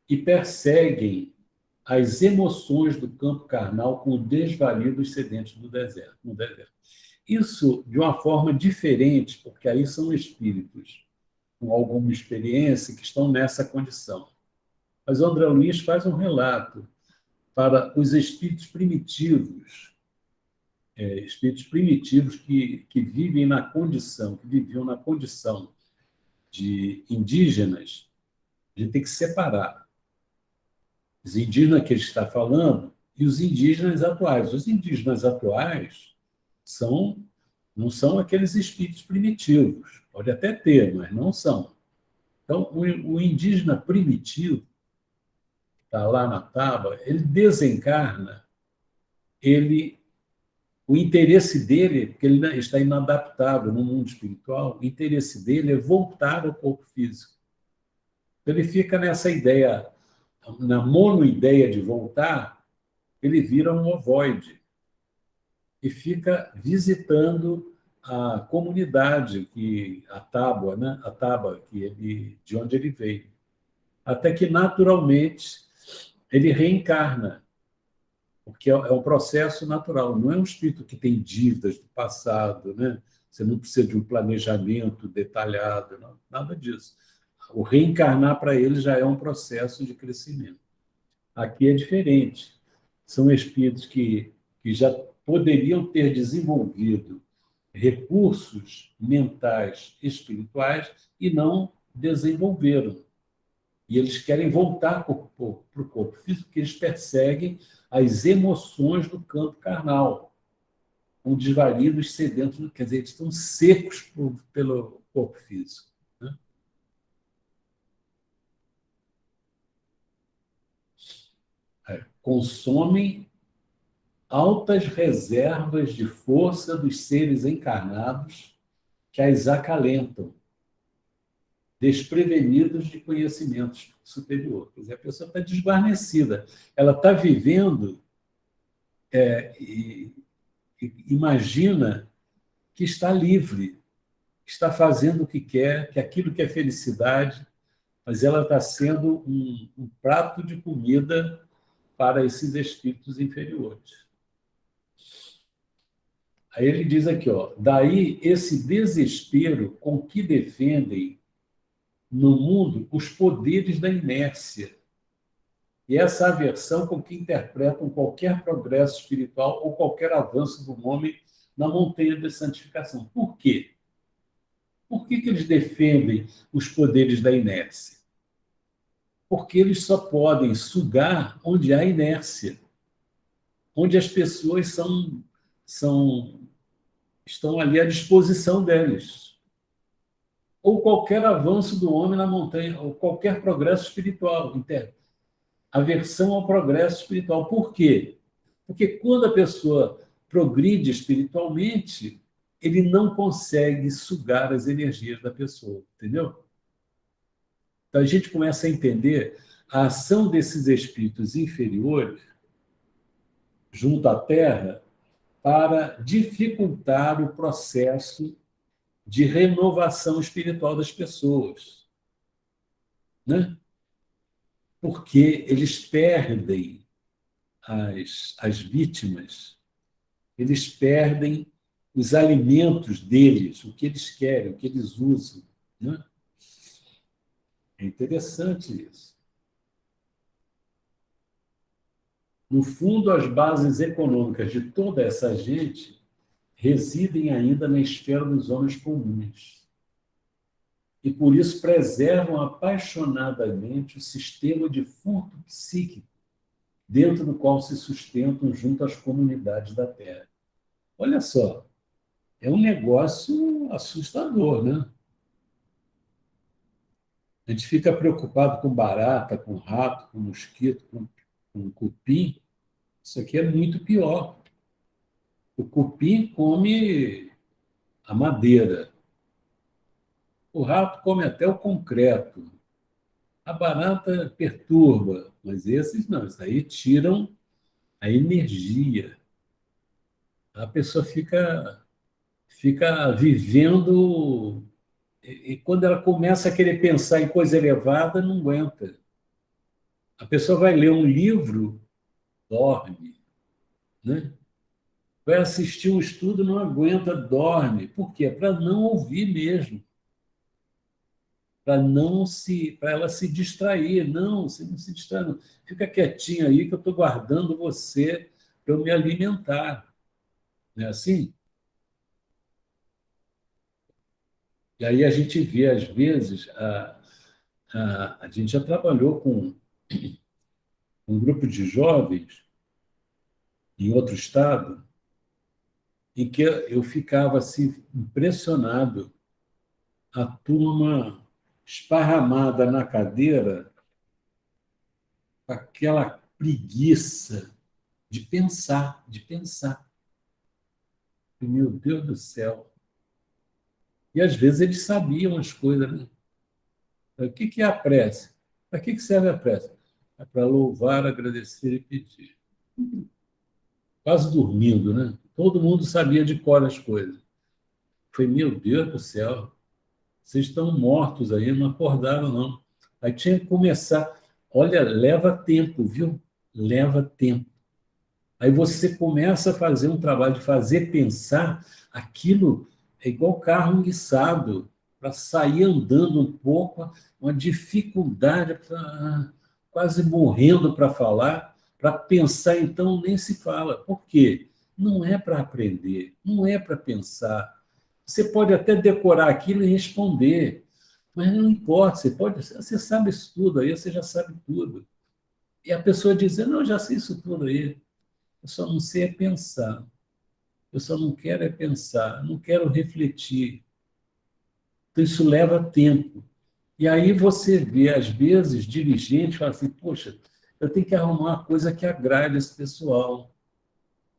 A: E perseguem as emoções do campo carnal com o desvario dos sedentes no deserto. Isso de uma forma diferente, porque aí são espíritos com alguma experiência que estão nessa condição. Mas o André Luiz faz um relato para os espíritos primitivos, que vivem na condição, que viviam na condição de indígenas. A gente tem que separar os indígenas que ele está falando e os indígenas atuais. Os indígenas atuais não são aqueles espíritos primitivos. Pode até ter, mas não são. Então, o indígena primitivo, está lá na tábua, ele desencarna, o interesse dele, porque ele está inadaptado no mundo espiritual, o interesse dele é voltar ao corpo físico. Ele fica nessa ideia, na monoideia de voltar, ele vira um ovoide e fica visitando a comunidade, a tábua, né? A tábua de onde ele veio. Até que, naturalmente, ele reencarna, porque é um processo natural. Não é um espírito que tem dívidas do passado, né? Você não precisa de um planejamento detalhado, não, nada disso. O reencarnar para ele já é um processo de crescimento. Aqui é diferente. São espíritos que já poderiam ter desenvolvido recursos mentais espirituais e não desenvolveram. E eles querem voltar para o corpo físico, porque eles perseguem as emoções do campo carnal, com desvalidos sedentos, quer dizer, eles estão secos pelo corpo físico. Né? Consomem altas reservas de força dos seres encarnados que as acalentam, desprevenidos de conhecimento superior. Quer dizer, a pessoa está desguarnecida. Ela está vivendo e imagina que está livre, que está fazendo o que quer, que aquilo que é felicidade, mas ela está sendo um prato de comida para esses espíritos inferiores. Aí ele diz aqui, daí esse desespero com que defendem no mundo os poderes da inércia e essa aversão com que interpretam qualquer progresso espiritual ou qualquer avanço do homem na montanha de santificação. Por quê? Por que eles defendem os poderes da inércia? Porque eles só podem sugar onde há inércia, onde as pessoas estão ali à disposição deles. Ou qualquer avanço do homem na montanha, ou qualquer progresso espiritual interno. Aversão ao progresso espiritual. Por quê? Porque quando a pessoa progride espiritualmente, ele não consegue sugar as energias da pessoa, entendeu? Então a gente começa a entender a ação desses espíritos inferiores junto à Terra para dificultar o processo de renovação espiritual das pessoas, né? Porque eles perdem as vítimas, eles perdem os alimentos deles, o que eles querem, o que eles usam, né? É interessante isso. No fundo, as bases econômicas de toda essa gente residem ainda na esfera dos homens comuns. E, por isso, preservam apaixonadamente o sistema de furto psíquico dentro do qual se sustentam junto às comunidades da Terra. Olha só, é um negócio assustador, né? A gente fica preocupado com barata, com rato, com mosquito, com cupim. Isso aqui é muito pior. O cupim come a madeira. O rato come até o concreto. A barata perturba, mas esses não, esses aí tiram a energia. A pessoa fica vivendo, e quando ela começa a querer pensar em coisa elevada, não aguenta. A pessoa vai ler um livro, dorme, né? Vai assistir um estudo, não aguenta, dorme. Por quê? Para não ouvir mesmo. Para ela se distrair. Não, você não se distrai, não. Fica quietinho aí que eu estou guardando você para eu me alimentar. Não é assim? E aí a gente vê, às vezes, a gente já trabalhou com um grupo de jovens em outro estado, em que eu ficava assim, impressionado, a turma esparramada na cadeira, com aquela preguiça de pensar, de pensar. Meu Deus do céu! E às vezes eles sabiam as coisas, né? O que é a prece? Para que serve a prece? É para louvar, agradecer e pedir. Quase dormindo, né? Todo mundo sabia de cor as coisas. Foi, meu Deus do céu, vocês estão mortos aí, não acordaram, não. Aí tinha que começar. Olha, leva tempo, viu? Leva tempo. Aí você começa a fazer um trabalho de fazer pensar, aquilo é igual carro enguiçado, para sair andando um pouco, uma dificuldade, quase morrendo para falar, para pensar, então nem se fala. Por quê? Não é para aprender, não é para pensar. Você pode até decorar aquilo e responder, mas não importa, você sabe isso tudo aí, você já sabe tudo. E a pessoa diz, não, eu já sei isso tudo aí. Eu só não sei é pensar. Eu só não quero é pensar, não quero refletir. Então, isso leva tempo. E aí você vê, às vezes, dirigentes falam assim, poxa, eu tenho que arrumar uma coisa que agrade esse pessoal,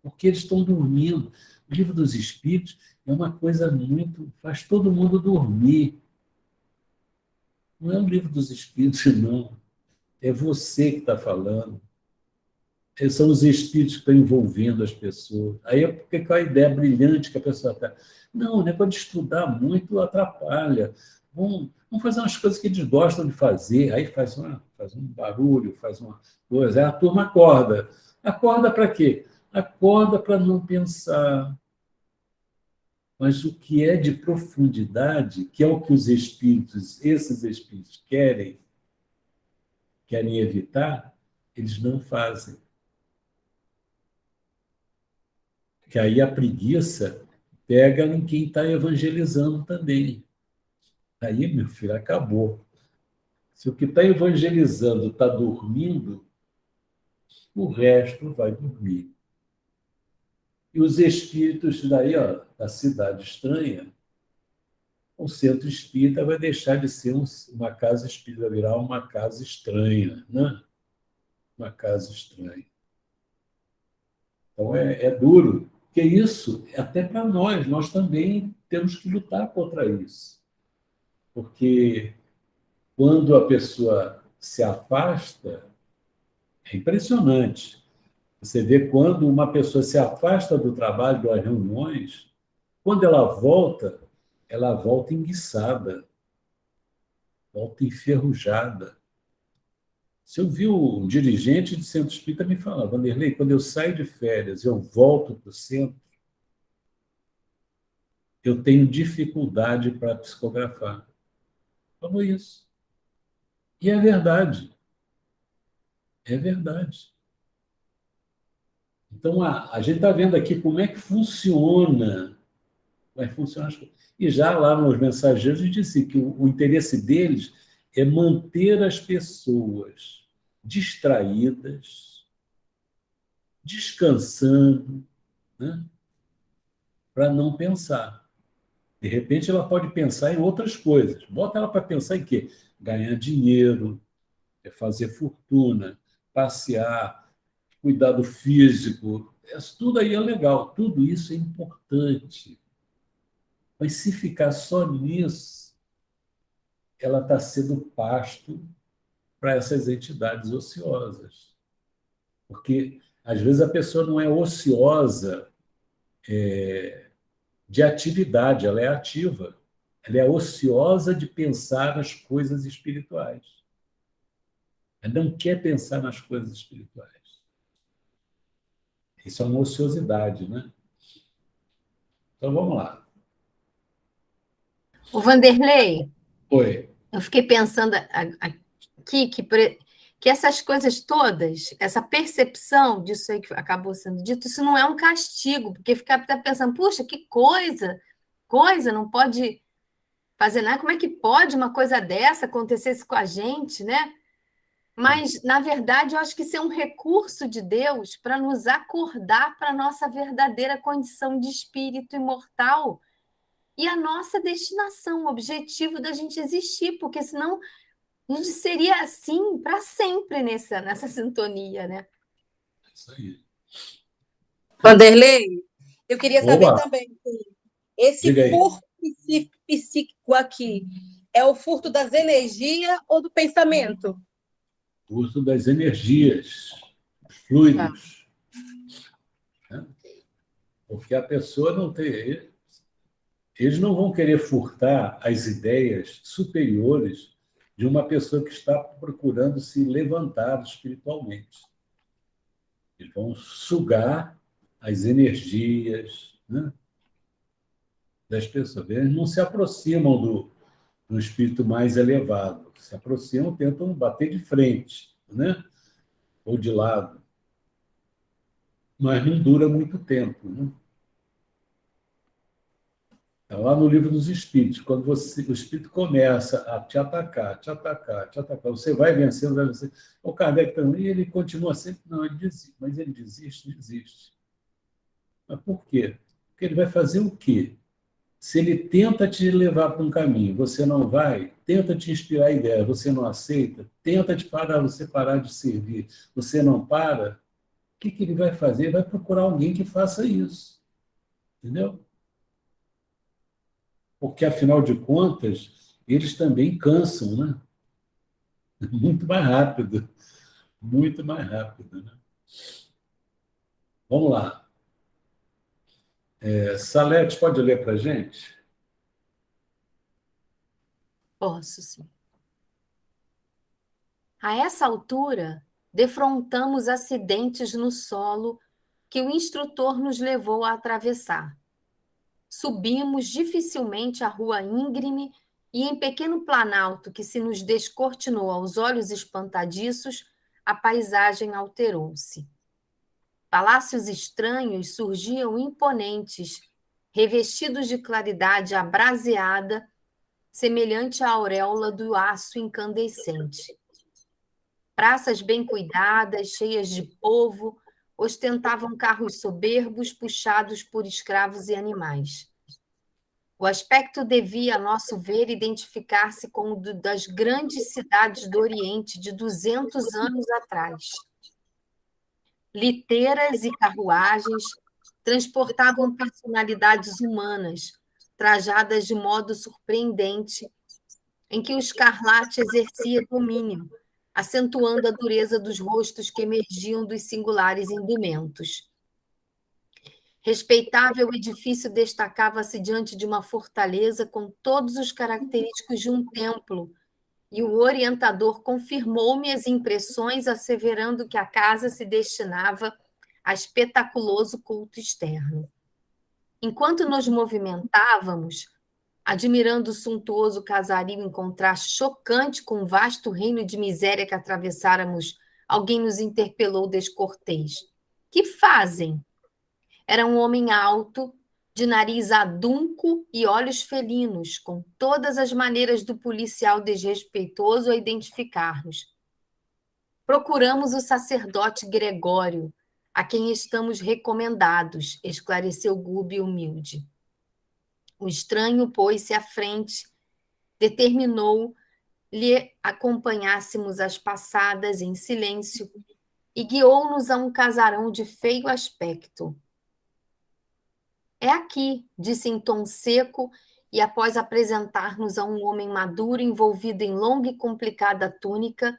A: porque eles estão dormindo. O Livro dos Espíritos é uma coisa muito... faz todo mundo dormir. Não é o Livro dos Espíritos, não. É você que está falando. São os espíritos que estão envolvendo as pessoas. Aí é porque com a ideia brilhante que a pessoa está. Não, o negócio de estudar muito atrapalha. Vamos fazer umas coisas que eles gostam de fazer. Aí faz um barulho, faz uma coisa. Aí a turma acorda. Acorda para quê? Acorda para não pensar. Mas o que é de profundidade, que é o que esses espíritos querem evitar, eles não fazem. Que aí a preguiça pega em quem está evangelizando também. Aí, meu filho, acabou. Se o que está evangelizando está dormindo, o resto vai dormir. E os espíritos daí, ó, da cidade estranha, o centro espírita vai deixar de ser uma casa espírita, vai virar uma casa estranha, né? Uma casa estranha. Então, é duro. Porque isso, até para nós também temos que lutar contra isso. Porque quando a pessoa se afasta, é impressionante. Você vê quando uma pessoa se afasta do trabalho, das reuniões, quando ela volta enguiçada, volta enferrujada. Se eu vi um dirigente de centro espírita me falar, Vanderlei, quando eu saio de férias, eu volto para o centro, eu tenho dificuldade para psicografar. Falou isso. E é verdade. É verdade. Então, a gente está vendo aqui como é que funciona. Vai funcionar as coisas. E já lá nos mensageiros, a gente disse que o interesse deles é manter as pessoas distraídas, descansando, né? Para não pensar. De repente, ela pode pensar em outras coisas. Bota ela para pensar em quê? Ganhar dinheiro, fazer fortuna, passear, cuidado físico. Isso tudo aí é legal, tudo isso é importante. Mas se ficar só nisso, ela está sendo pasto para essas entidades ociosas. Porque, às vezes, a pessoa não é ociosa de atividade, ela é ativa. Ela é ociosa de pensar nas coisas espirituais. Ela não quer pensar nas coisas espirituais. Isso é uma ociosidade, né? Então, vamos lá.
I: O Vanderlei,
A: Oi.
I: eu fiquei pensando aqui que essas coisas todas, essa percepção disso aí que acabou sendo dito, isso não é um castigo, porque ficar até pensando, puxa, que coisa, não pode fazer nada, como é que pode uma coisa dessa acontecer com a gente, né? Mas, na verdade, eu acho que isso é um recurso de Deus para nos acordar para a nossa verdadeira condição de espírito imortal e a nossa destinação, o objetivo da gente existir, porque senão a gente seria assim para sempre nessa sintonia, né?
A: Isso aí.
C: Vanderlei, eu queria saber
A: Oba!
C: também, esse
A: Diga aí.
C: furto psíquico aqui é o furto das energias ou do pensamento?
A: O uso das energias, dos fluidos. Né? Porque a pessoa não tem. Eles não vão querer furtar as ideias superiores de uma pessoa que está procurando se levantar espiritualmente. Eles vão sugar as energias, né, das pessoas. Eles não se aproximam do espírito mais elevado. Se aproximam, tentam bater de frente, né, ou de lado. Mas não dura muito tempo. Né? É lá no Livro dos Espíritos, quando o espírito começa a te atacar, você vai vencendo, vai vencendo. O Kardec também, ele continua sempre, não, ele desiste, mas ele desiste. Mas por quê? Porque ele vai fazer o quê? Se ele tenta te levar para um caminho, você não vai, tenta te inspirar ideia, você não aceita, tenta te parar, você parar de servir, você não para, o que ele vai fazer? Ele vai procurar alguém que faça isso. Entendeu? Porque, afinal de contas, eles também cansam, né? Muito mais rápido. Muito mais rápido. Né? Vamos lá. Salete, pode ler para a gente?
I: Posso, sim. A essa altura, defrontamos acidentes no solo que o instrutor nos levou a atravessar. Subimos dificilmente a rua íngreme e, em pequeno planalto que se nos descortinou aos olhos espantadiços, a paisagem alterou-se. Palácios estranhos surgiam imponentes, revestidos de claridade abraseada, semelhante à auréola do aço incandescente. Praças bem cuidadas, cheias de povo, ostentavam carros soberbos puxados por escravos e animais. O aspecto devia, a nosso ver, identificar-se com o das grandes cidades do Oriente de 200 anos atrás. Liteiras e carruagens transportavam personalidades humanas, trajadas de modo surpreendente, em que o escarlate exercia domínio, acentuando a dureza dos rostos que emergiam dos singulares indumentos. Respeitável edifício destacava-se diante de uma fortaleza com todos os característicos de um templo, e o orientador confirmou-me as impressões, asseverando que a casa se destinava a espetaculoso culto externo. Enquanto nos movimentávamos, admirando o suntuoso casario em contraste chocante com o vasto reino de miséria que atravessáramos, alguém nos interpelou descortês. Que fazem? Era um homem alto, de nariz adunco e olhos felinos, com todas as maneiras do policial desrespeitoso a identificar-nos. Procuramos o sacerdote Gregório, a quem estamos recomendados, esclareceu Gúbio humilde. O estranho pôs-se à frente, determinou-lhe acompanhássemos as passadas em silêncio e guiou-nos a um casarão de feio aspecto. É aqui, disse em tom seco, e após apresentar-nos a um homem maduro envolvido em longa e complicada túnica,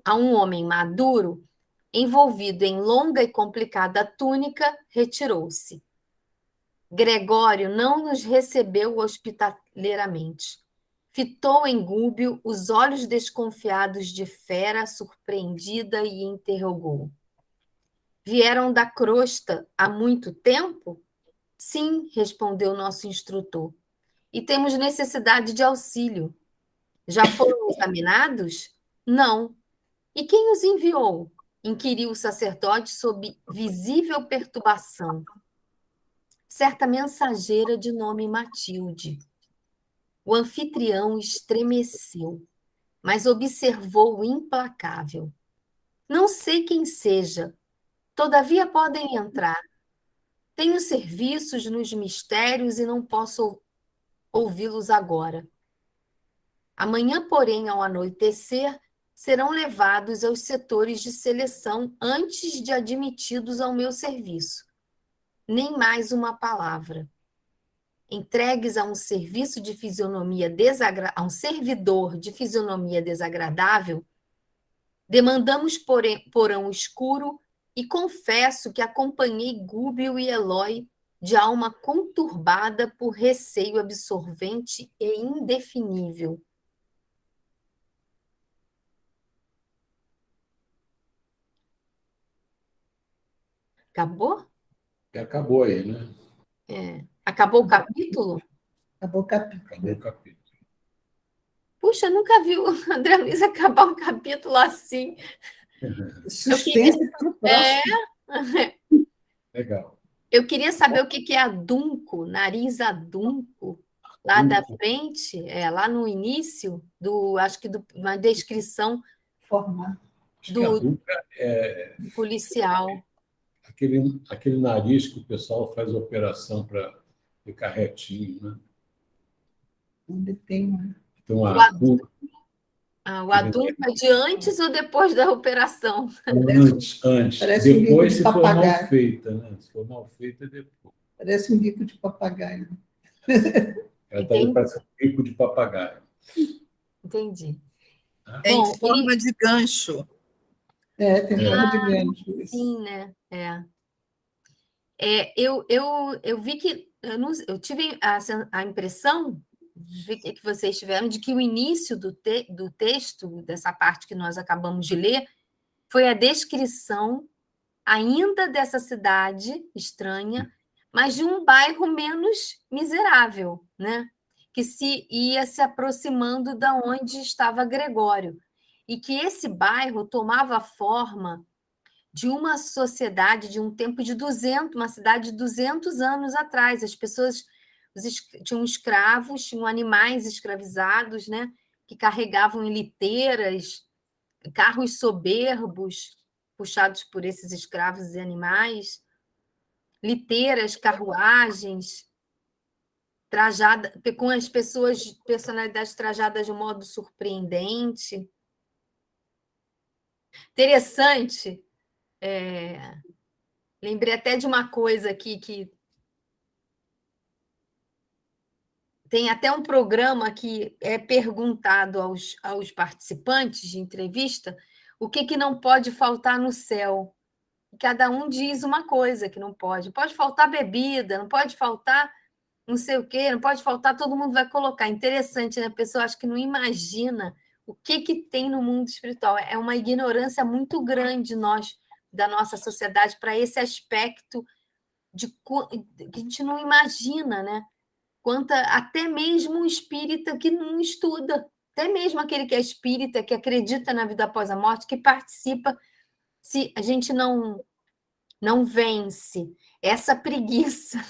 I: a um homem maduro envolvido em longa e complicada túnica, retirou-se. Gregório não nos recebeu hospitaleiramente. Fitou em Gúbio os olhos desconfiados de fera surpreendida e interrogou. Vieram da crosta há muito tempo? Sim, respondeu nosso instrutor. E temos necessidade de auxílio. Já foram examinados? Não. E quem os enviou? Inquiriu o sacerdote sob visível perturbação. Certa mensageira de nome Matilde. O anfitrião estremeceu, mas observou o implacável. Não sei quem seja, todavia podem entrar. Tenho serviços nos mistérios e não posso ouvi-los agora. Amanhã, porém, ao anoitecer, serão levados aos setores de seleção antes de admitidos ao meu serviço. Nem mais uma palavra. Entregues a um serviço de fisionomia a um servidor de fisionomia desagradável, demandamos porão escuro e confesso que acompanhei Gúbio e Eloy de alma conturbada por receio absorvente e indefinível. Acabou?
A: Acabou aí, né?
I: Acabou o capítulo?
J: Acabou o capítulo.
A: Acabou o capítulo.
I: Puxa, nunca vi o André Luiz acabar um capítulo assim.
J: Suspense para o próximo.
A: Legal.
I: Eu queria saber o que é adunco, nariz adunco, lá da frente, lá no início, acho que uma descrição do policial.
A: Aquele nariz que o pessoal faz operação para ficar retinho, né?
J: Onde tem, né?
A: Então,
I: o adunco é de antes ou depois da operação?
A: Antes.
J: Parece
A: Depois,
J: um
A: se for mal feita, né? Se for mal feita, é depois.
J: Parece um bico de papagaio.
A: Ela também parece um bico de papagaio.
I: Entendi.
E: Em forma de gancho.
J: Tem forma de gancho.
I: Sim, né? Eu vi que... Eu tive a impressão que vocês tiveram de que o início do texto, dessa parte que nós acabamos de ler, foi a descrição ainda dessa cidade estranha, mas de um bairro menos miserável, né? Que ia se aproximando da onde estava Gregório, e que esse bairro tomava a forma de uma sociedade de um tempo de uma cidade de 200 anos atrás. As pessoas tinham escravos, tinham animais escravizados, né? Que carregavam em liteiras, carros soberbos, puxados por esses escravos e animais, liteiras, carruagens, com as pessoas de personalidades trajadas de um modo surpreendente. Interessante. Lembrei até de uma coisa aqui que tem até um programa que é perguntado aos participantes de entrevista o que não pode faltar no céu. Cada um diz uma coisa que não pode. Não pode faltar bebida, não pode faltar não sei o quê, não pode faltar, todo mundo vai colocar. Interessante, né? A pessoa acho que não imagina o que tem no mundo espiritual. É uma ignorância muito grande da nossa sociedade para esse aspecto que a gente não imagina, né? Até mesmo um espírita que não estuda, até mesmo aquele que é espírita, que acredita na vida após a morte, que participa, se a gente não vence essa preguiça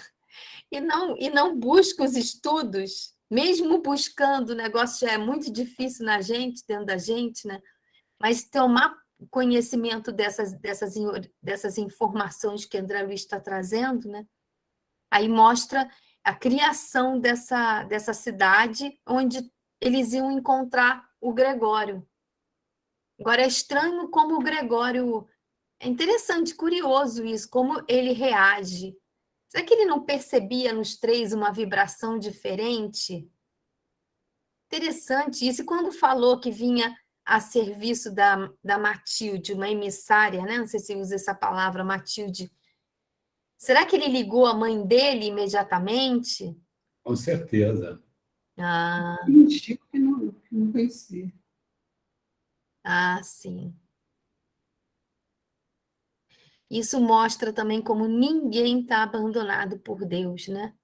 I: e não busca os estudos, mesmo buscando, o negócio já é muito difícil dentro da gente, né? Mas tomar conhecimento dessas informações que André Luiz está trazendo, né? Aí mostra a criação dessa cidade, onde eles iam encontrar o Gregório. Agora, é estranho como o Gregório... É interessante, curioso isso, como ele reage. Será que ele não percebia nos três uma vibração diferente? Interessante isso. E quando falou que vinha a serviço da Matilde, uma emissária, né? Não sei se usa essa palavra, Matilde. Será que ele ligou a mãe dele imediatamente?
A: Com certeza.
I: Ah,
J: Chico que não conhecia.
I: sim. Isso mostra também como ninguém está abandonado por Deus, né?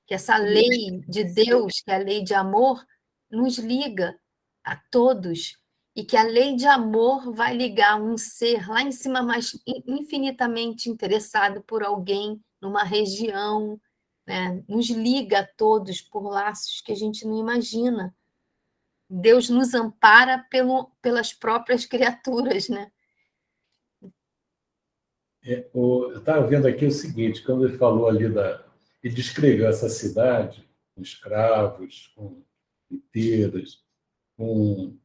I: Que essa lei de Deus, que é a lei de amor, nos liga a todos, e que a lei de amor vai ligar um ser lá em cima, mas infinitamente interessado por alguém numa região, né? Nos liga a todos por laços que a gente não imagina. Deus nos ampara pelas próprias criaturas, né?
A: Eu estava vendo aqui o seguinte, quando ele falou ali ele descreveu essa cidade com escravos, com liteiras, com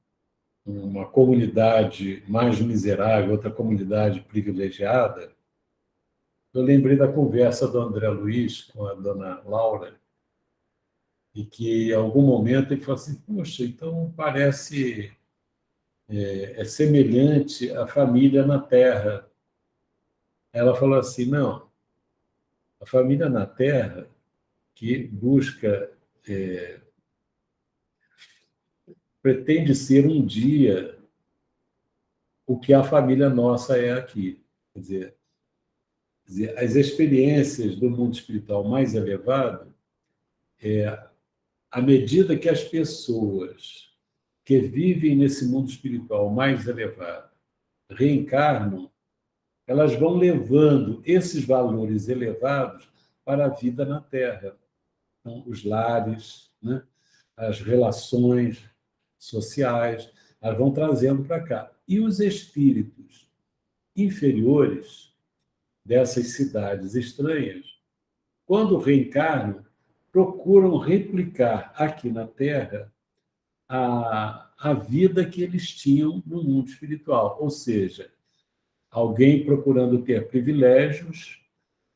A: uma comunidade mais miserável, outra comunidade privilegiada. Eu lembrei da conversa do André Luiz com a dona Laura, e que, em algum momento, ele falou assim, poxa, então parece semelhante à família na Terra. Ela falou assim, não, a família na Terra que busca, pretende ser um dia o que a família nossa é aqui. Quer dizer, as experiências do mundo espiritual mais elevado, à medida que as pessoas que vivem nesse mundo espiritual mais elevado reencarnam, elas vão levando esses valores elevados para a vida na Terra. Então, os lares, né? As relações sociais, elas vão trazendo para cá. E os espíritos inferiores dessas cidades estranhas, quando reencarnam, procuram replicar aqui na Terra a vida que eles tinham no mundo espiritual. Ou seja, alguém procurando ter privilégios,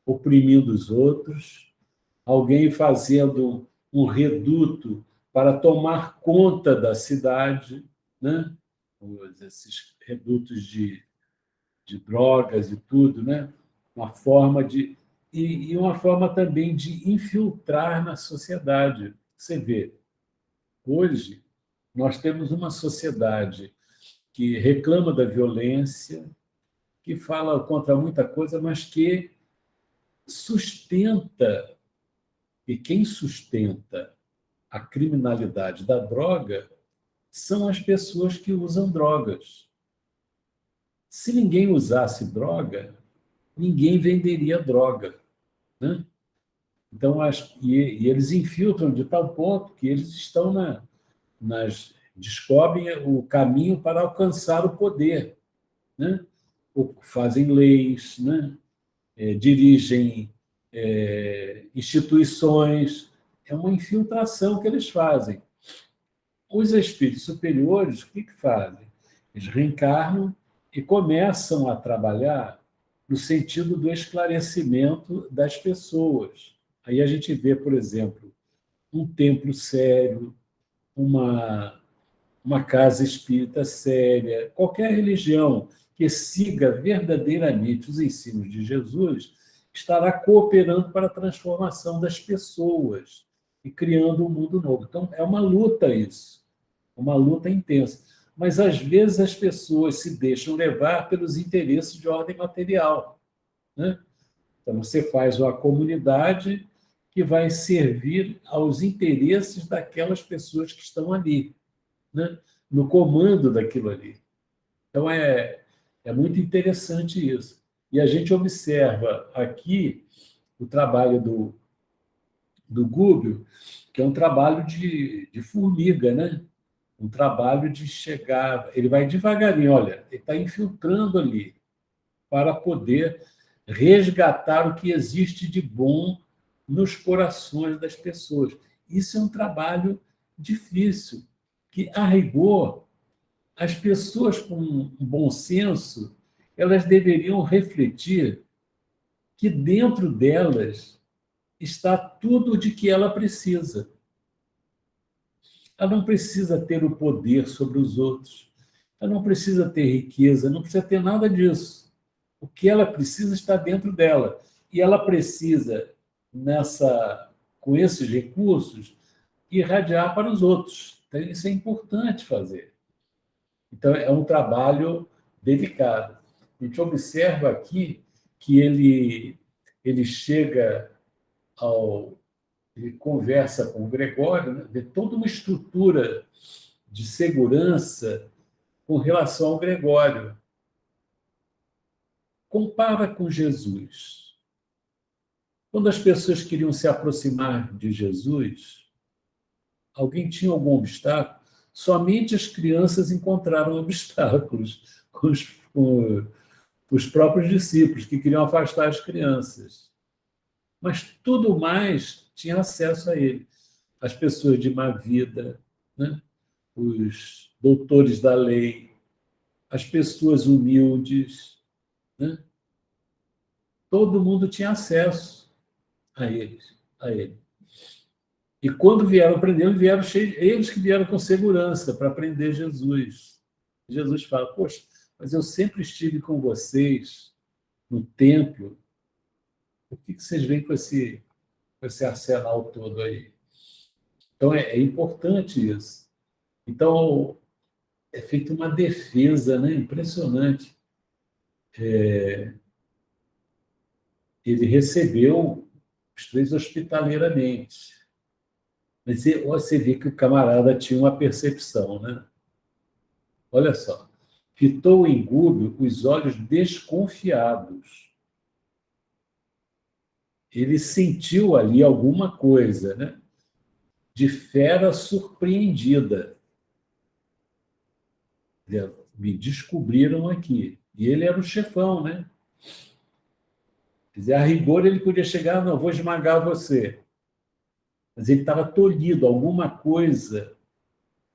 A: oprimindo os outros, alguém fazendo um reduto para tomar conta da cidade, né? Esses redutos de drogas e tudo, né? Uma forma e uma forma também de infiltrar na sociedade. Você vê, hoje nós temos uma sociedade que reclama da violência, que fala contra muita coisa, mas que sustenta, e quem sustenta a criminalidade da droga são as pessoas que usam drogas. Se ninguém usasse droga, ninguém venderia droga, né? Então, eles infiltram de tal ponto que eles estão descobrem o caminho para alcançar o poder, né? Fazem leis, né? Dirigem instituições. É uma infiltração que eles fazem. Os espíritos superiores, o que fazem? Eles reencarnam e começam a trabalhar no sentido do esclarecimento das pessoas. Aí a gente vê, por exemplo, um templo sério, uma casa espírita séria, qualquer religião que siga verdadeiramente os ensinos de Jesus estará cooperando para a transformação das pessoas e criando um mundo novo. Então, é uma luta isso, uma luta intensa. Mas, às vezes, as pessoas se deixam levar pelos interesses de ordem material, né? Então, você faz uma comunidade que vai servir aos interesses daquelas pessoas que estão ali, né? No comando daquilo ali. Então, é muito interessante isso. E a gente observa aqui o trabalho do Gubbio, que é um trabalho de formiga, né? Um trabalho de chegar... Ele vai devagarinho, olha, ele está infiltrando ali, para poder resgatar o que existe de bom nos corações das pessoas. Isso é um trabalho difícil, que, a rigor, as pessoas com um bom senso, elas deveriam refletir que dentro delas está tudo de que ela precisa. Ela não precisa ter o poder sobre os outros, ela não precisa ter riqueza, não precisa ter nada disso. O que ela precisa está dentro dela. E ela precisa, com esses recursos, irradiar para os outros. Então, isso é importante fazer. Então, é um trabalho delicado. A gente observa aqui que ele chega ele conversa com o Gregório, né? Vê toda uma estrutura de segurança com relação ao Gregório. Compara com Jesus. Quando as pessoas queriam se aproximar de Jesus, alguém tinha algum obstáculo? Somente as crianças encontraram obstáculos com os próprios discípulos, que queriam afastar as crianças. Mas tudo mais tinha acesso a ele. As pessoas de má vida, né? Os doutores da lei, as pessoas humildes, né? Todo mundo tinha acesso a ele. E quando vieram prender, eles que vieram com segurança para prender Jesus. Jesus fala: poxa, mas eu sempre estive com vocês no templo, por que vocês vêm com esse arsenal todo aí? Então, é importante isso. Então, é feita uma defesa, né? Impressionante. Ele recebeu os 3 hospitaleiramente. Mas você vê que o camarada tinha uma percepção, né? Olha só. Fitou em Gúbio os olhos desconfiados. Ele sentiu ali alguma coisa, né? De fera surpreendida. Me descobriram aqui. E ele era o chefão, né? Quer dizer, a rigor, ele podia chegar: não, vou esmagar você. Mas ele estava tolhido, alguma coisa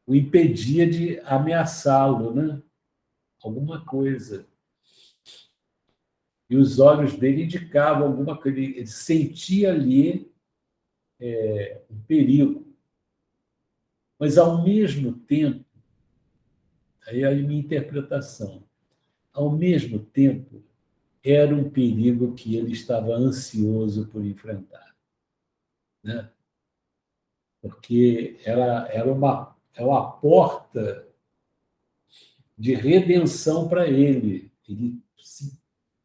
A: o impedia de ameaçá-lo, né? Alguma coisa. E os olhos dele indicavam alguma coisa. Ele sentia ali um perigo. Mas, ao mesmo tempo, aí é a minha interpretação, ao mesmo tempo, era um perigo que ele estava ansioso por enfrentar, né? Porque era uma porta de redenção para ele. Ele,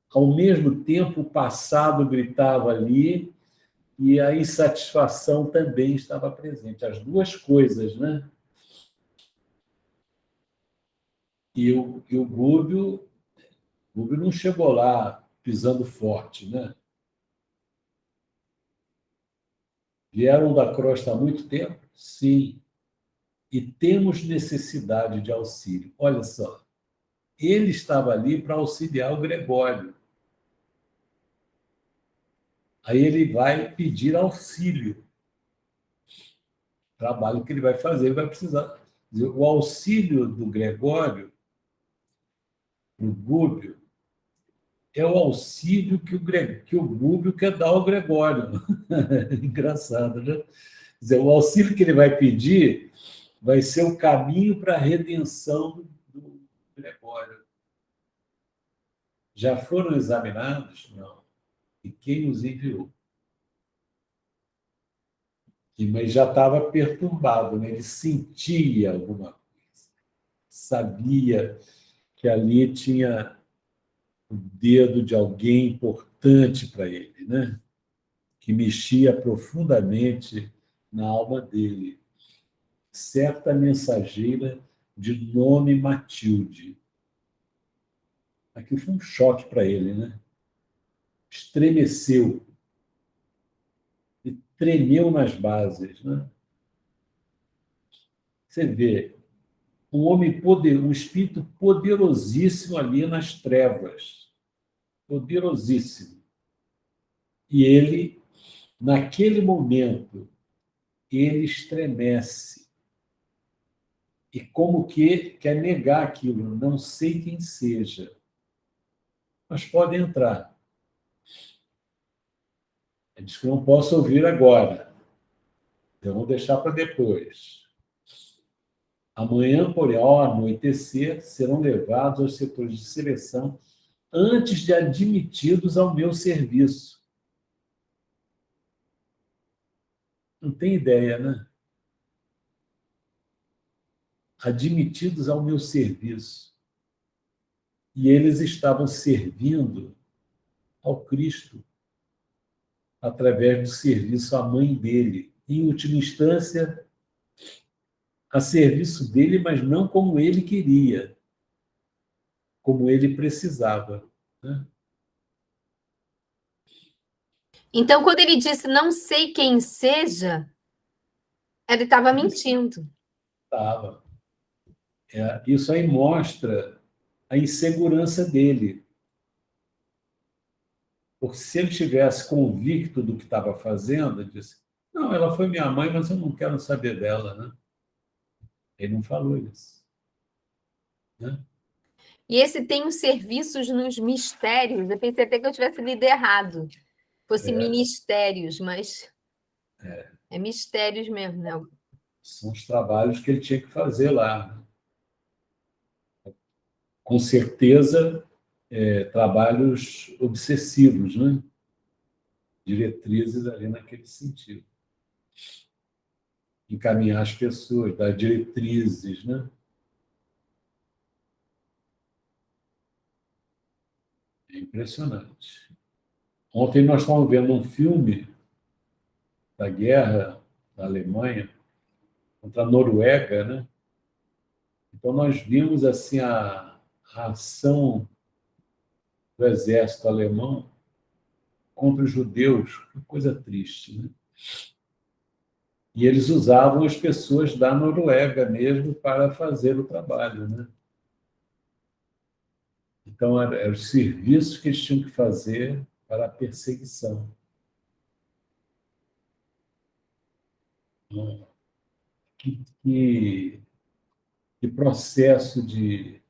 A: ao mesmo tempo, o passado gritava ali e a insatisfação também estava presente. As duas coisas, né? E o Gúbio não chegou lá pisando forte, né? Vieram da crosta há muito tempo? Sim. E temos necessidade de auxílio. Olha só, ele estava ali para auxiliar o Gregório. Aí ele vai pedir auxílio. O trabalho que ele vai fazer, ele vai precisar. O auxílio do Gregório, o Gúbio, é o auxílio que o Gúbio quer dar ao Gregório. Engraçado, né? Quer dizer, o auxílio que ele vai pedir vai ser o caminho para a redenção do Gregório. Já foram examinados? Não. E quem os enviou? Mas já estava perturbado, né? Ele sentia alguma coisa. Sabia que ali tinha o dedo de alguém importante para ele, né? Que mexia profundamente na alma dele. Certa mensageira de nome Matilde. Aqui foi um choque para ele, né? Estremeceu. E tremeu nas bases, né? Você vê um espírito poderosíssimo ali nas trevas. Poderosíssimo. E ele naquele momento, ele estremece e como que quer negar aquilo, não sei quem seja, mas pode entrar. Ele diz que não posso ouvir agora, eu vou deixar para depois. Amanhã, porém, ao anoitecer, serão levados aos setores de seleção antes de admitidos ao meu serviço. Não tem ideia, né? Admitidos ao meu serviço. E eles estavam servindo ao Cristo através do serviço à mãe dele. Em última instância, a serviço dele, mas não como ele queria, como ele precisava, né?
I: Então, quando ele disse não sei quem seja, ele estava mentindo.
A: Estava. Isso aí mostra a insegurança dele. Porque se ele tivesse convicto do que estava fazendo, ele disse, não, ela foi minha mãe, mas eu não quero saber dela, né? Ele não falou isso, né?
I: E esse tem os serviços nos mistérios. Eu pensei até que eu tivesse lido errado. Fosse ministérios, mas é mistérios mesmo, né?
A: São os trabalhos que ele tinha que fazer lá. Com certeza, trabalhos obsessivos, né? Diretrizes ali naquele sentido. Encaminhar as pessoas, dar diretrizes, né? É impressionante. Ontem nós estávamos vendo um filme da guerra da Alemanha contra a Noruega, né? Então nós vimos assim a ação do exército alemão contra os judeus, que coisa triste, né? E eles usavam as pessoas da Noruega mesmo para fazer o trabalho, né? Então, eram os serviços que eles tinham que fazer para a perseguição. Que processo de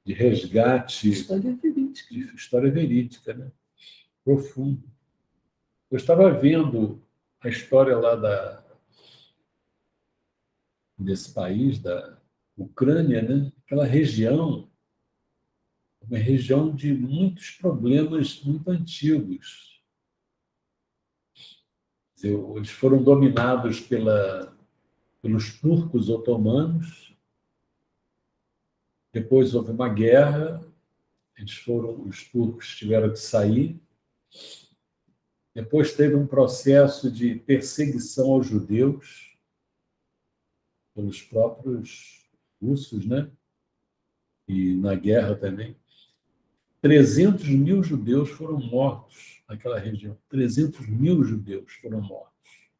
A: resgate... História verídica, né? Profundo. Eu estava vendo a história lá desse país, da Ucrânia, né? Aquela região, uma região de muitos problemas muito antigos. Eles foram dominados pelos turcos otomanos, depois houve uma guerra, os turcos tiveram que sair, depois teve um processo de perseguição aos judeus pelos próprios russos, né? E na guerra também. 300 mil judeus foram mortos naquela região. 300 mil judeus foram mortos.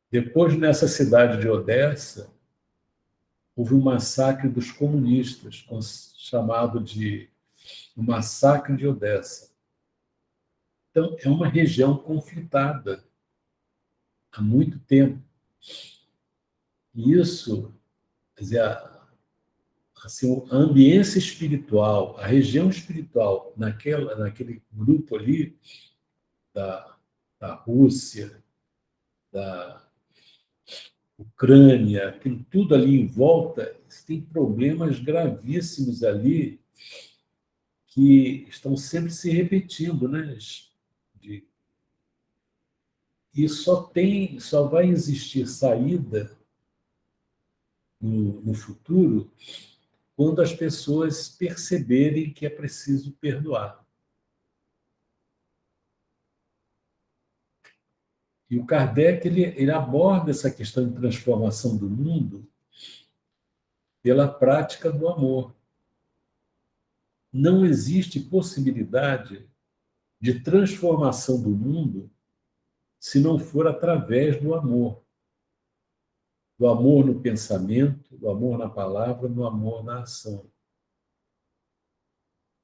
A: Depois, nessa cidade de Odessa, houve um massacre dos comunistas, chamado de o Massacre de Odessa. Então, é uma região conflitada há muito tempo. E isso, quer dizer, assim, a ambiência espiritual, a região espiritual naquele grupo ali, da Rússia, da Ucrânia, aquilo tudo ali em volta, tem problemas gravíssimos ali que estão sempre se repetindo, né? E só vai existir saída no futuro quando as pessoas perceberem que é preciso perdoar. E o Kardec ele aborda essa questão de transformação do mundo pela prática do amor. Não existe possibilidade de transformação do mundo se não for através do amor. Do amor no pensamento, do amor na palavra, do amor na ação.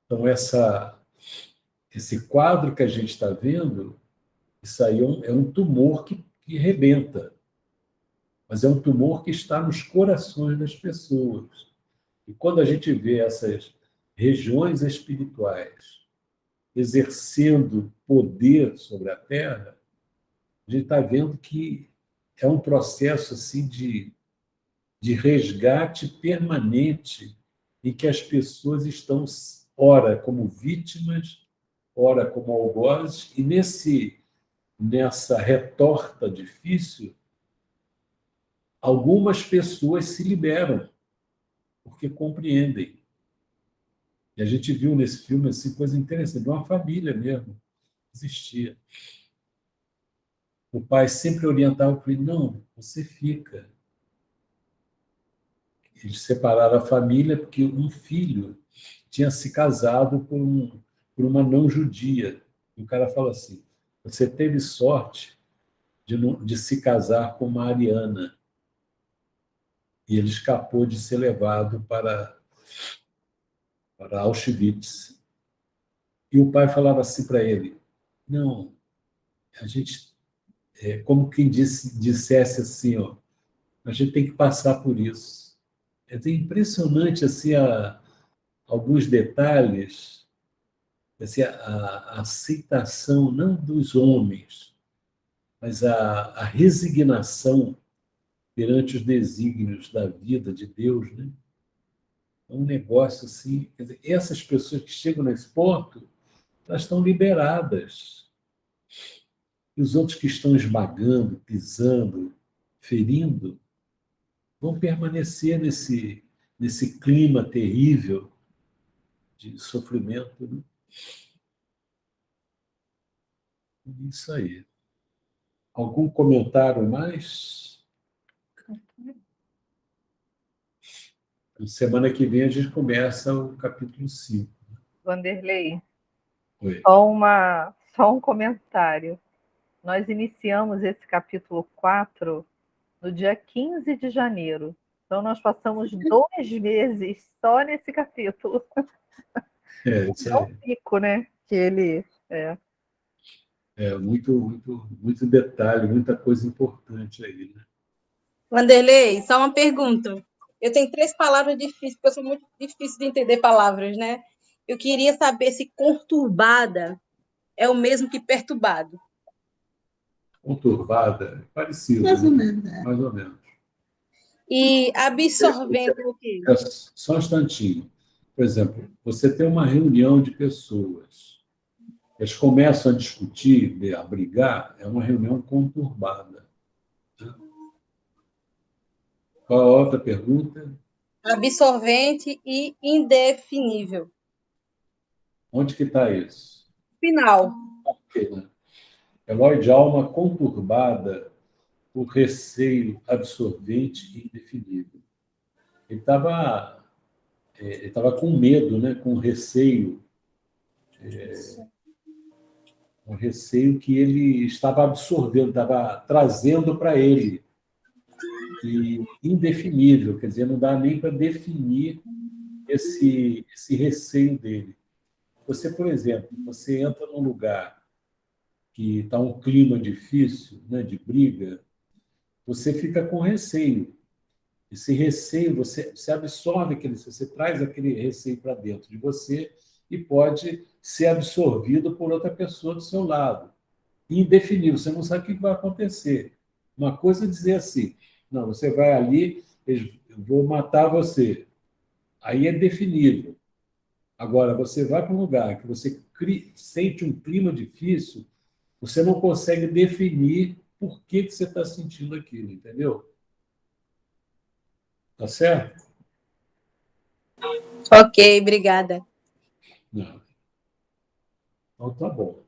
A: Então, essa esse quadro que a gente está vendo, isso aí é um tumor que rebenta, mas é um tumor que está nos corações das pessoas. E quando a gente vê essas regiões espirituais exercendo poder sobre a Terra, a gente está vendo que é um processo assim de resgate permanente em que as pessoas estão, ora como vítimas, ora como algozes, e nessa retorta difícil, algumas pessoas se liberam, porque compreendem. E a gente viu nesse filme assim, coisa interessante, uma família mesmo, existia. O pai sempre orientava para ele, não, você fica. Eles separaram a família porque um filho tinha se casado por uma não-judia. E o cara fala assim, você teve sorte de se casar com uma ariana. E ele escapou de ser levado para Auschwitz. E o pai falava assim para ele, não, a gente, como quem dissesse assim, ó, a gente tem que passar por isso. É impressionante assim, alguns detalhes, assim, a aceitação, não dos homens, mas a resignação perante os desígnios da vida de Deus, né? É um negócio assim, quer dizer, essas pessoas que chegam nesse ponto, elas estão liberadas. E os outros que estão esmagando, pisando, ferindo, vão permanecer nesse clima terrível de sofrimento. Né? Isso aí. Algum comentário mais? Semana que vem a gente começa o capítulo 5.
E: Vanderlei,
A: Oi.
E: só um comentário. Nós iniciamos esse capítulo 4 no dia 15 de janeiro. Então, nós passamos 2 meses só nesse capítulo.
A: Isso
E: É um
A: aí.
E: pico, né? Que ele...
A: Muito detalhe, muita coisa importante aí. Né?
C: Vanderlei, só uma pergunta. Eu tenho 3 palavras difíceis, porque eu sou muito difícil de entender palavras, né? Eu queria saber se conturbada é o mesmo que perturbado.
A: Conturbada, parecido.
J: Mais ou
A: né?
J: menos.
A: Mais ou menos.
C: E absorvente o quê?
A: Só um instantinho. Por exemplo, você tem uma reunião de pessoas, eles começam a discutir, a brigar, é uma reunião conturbada. Qual a outra pergunta?
C: Absorvente e indefinível.
A: Onde que está isso?
C: Final.
A: Ok, né? Eloy de alma conturbada por receio absorvente e indefinível. Ele estava com medo, né? Com receio. Um receio que ele estava absorvendo, estava trazendo para ele. E indefinível, quer dizer, não dá nem para definir esse receio dele. Você, por exemplo, você entra num lugar que está um clima difícil, né, de briga, você fica com receio. Esse receio, você absorve você traz aquele receio para dentro de você e pode ser absorvido por outra pessoa do seu lado. Indefinível, você não sabe o que vai acontecer. Uma coisa é dizer assim, não, você vai ali, eu vou matar você. Aí é definível. Agora, você vai para um lugar que você sente um clima difícil, você não consegue definir por que você está sentindo aquilo, entendeu? Tá certo?
C: Ok, obrigada.
A: Não. Então, tá bom.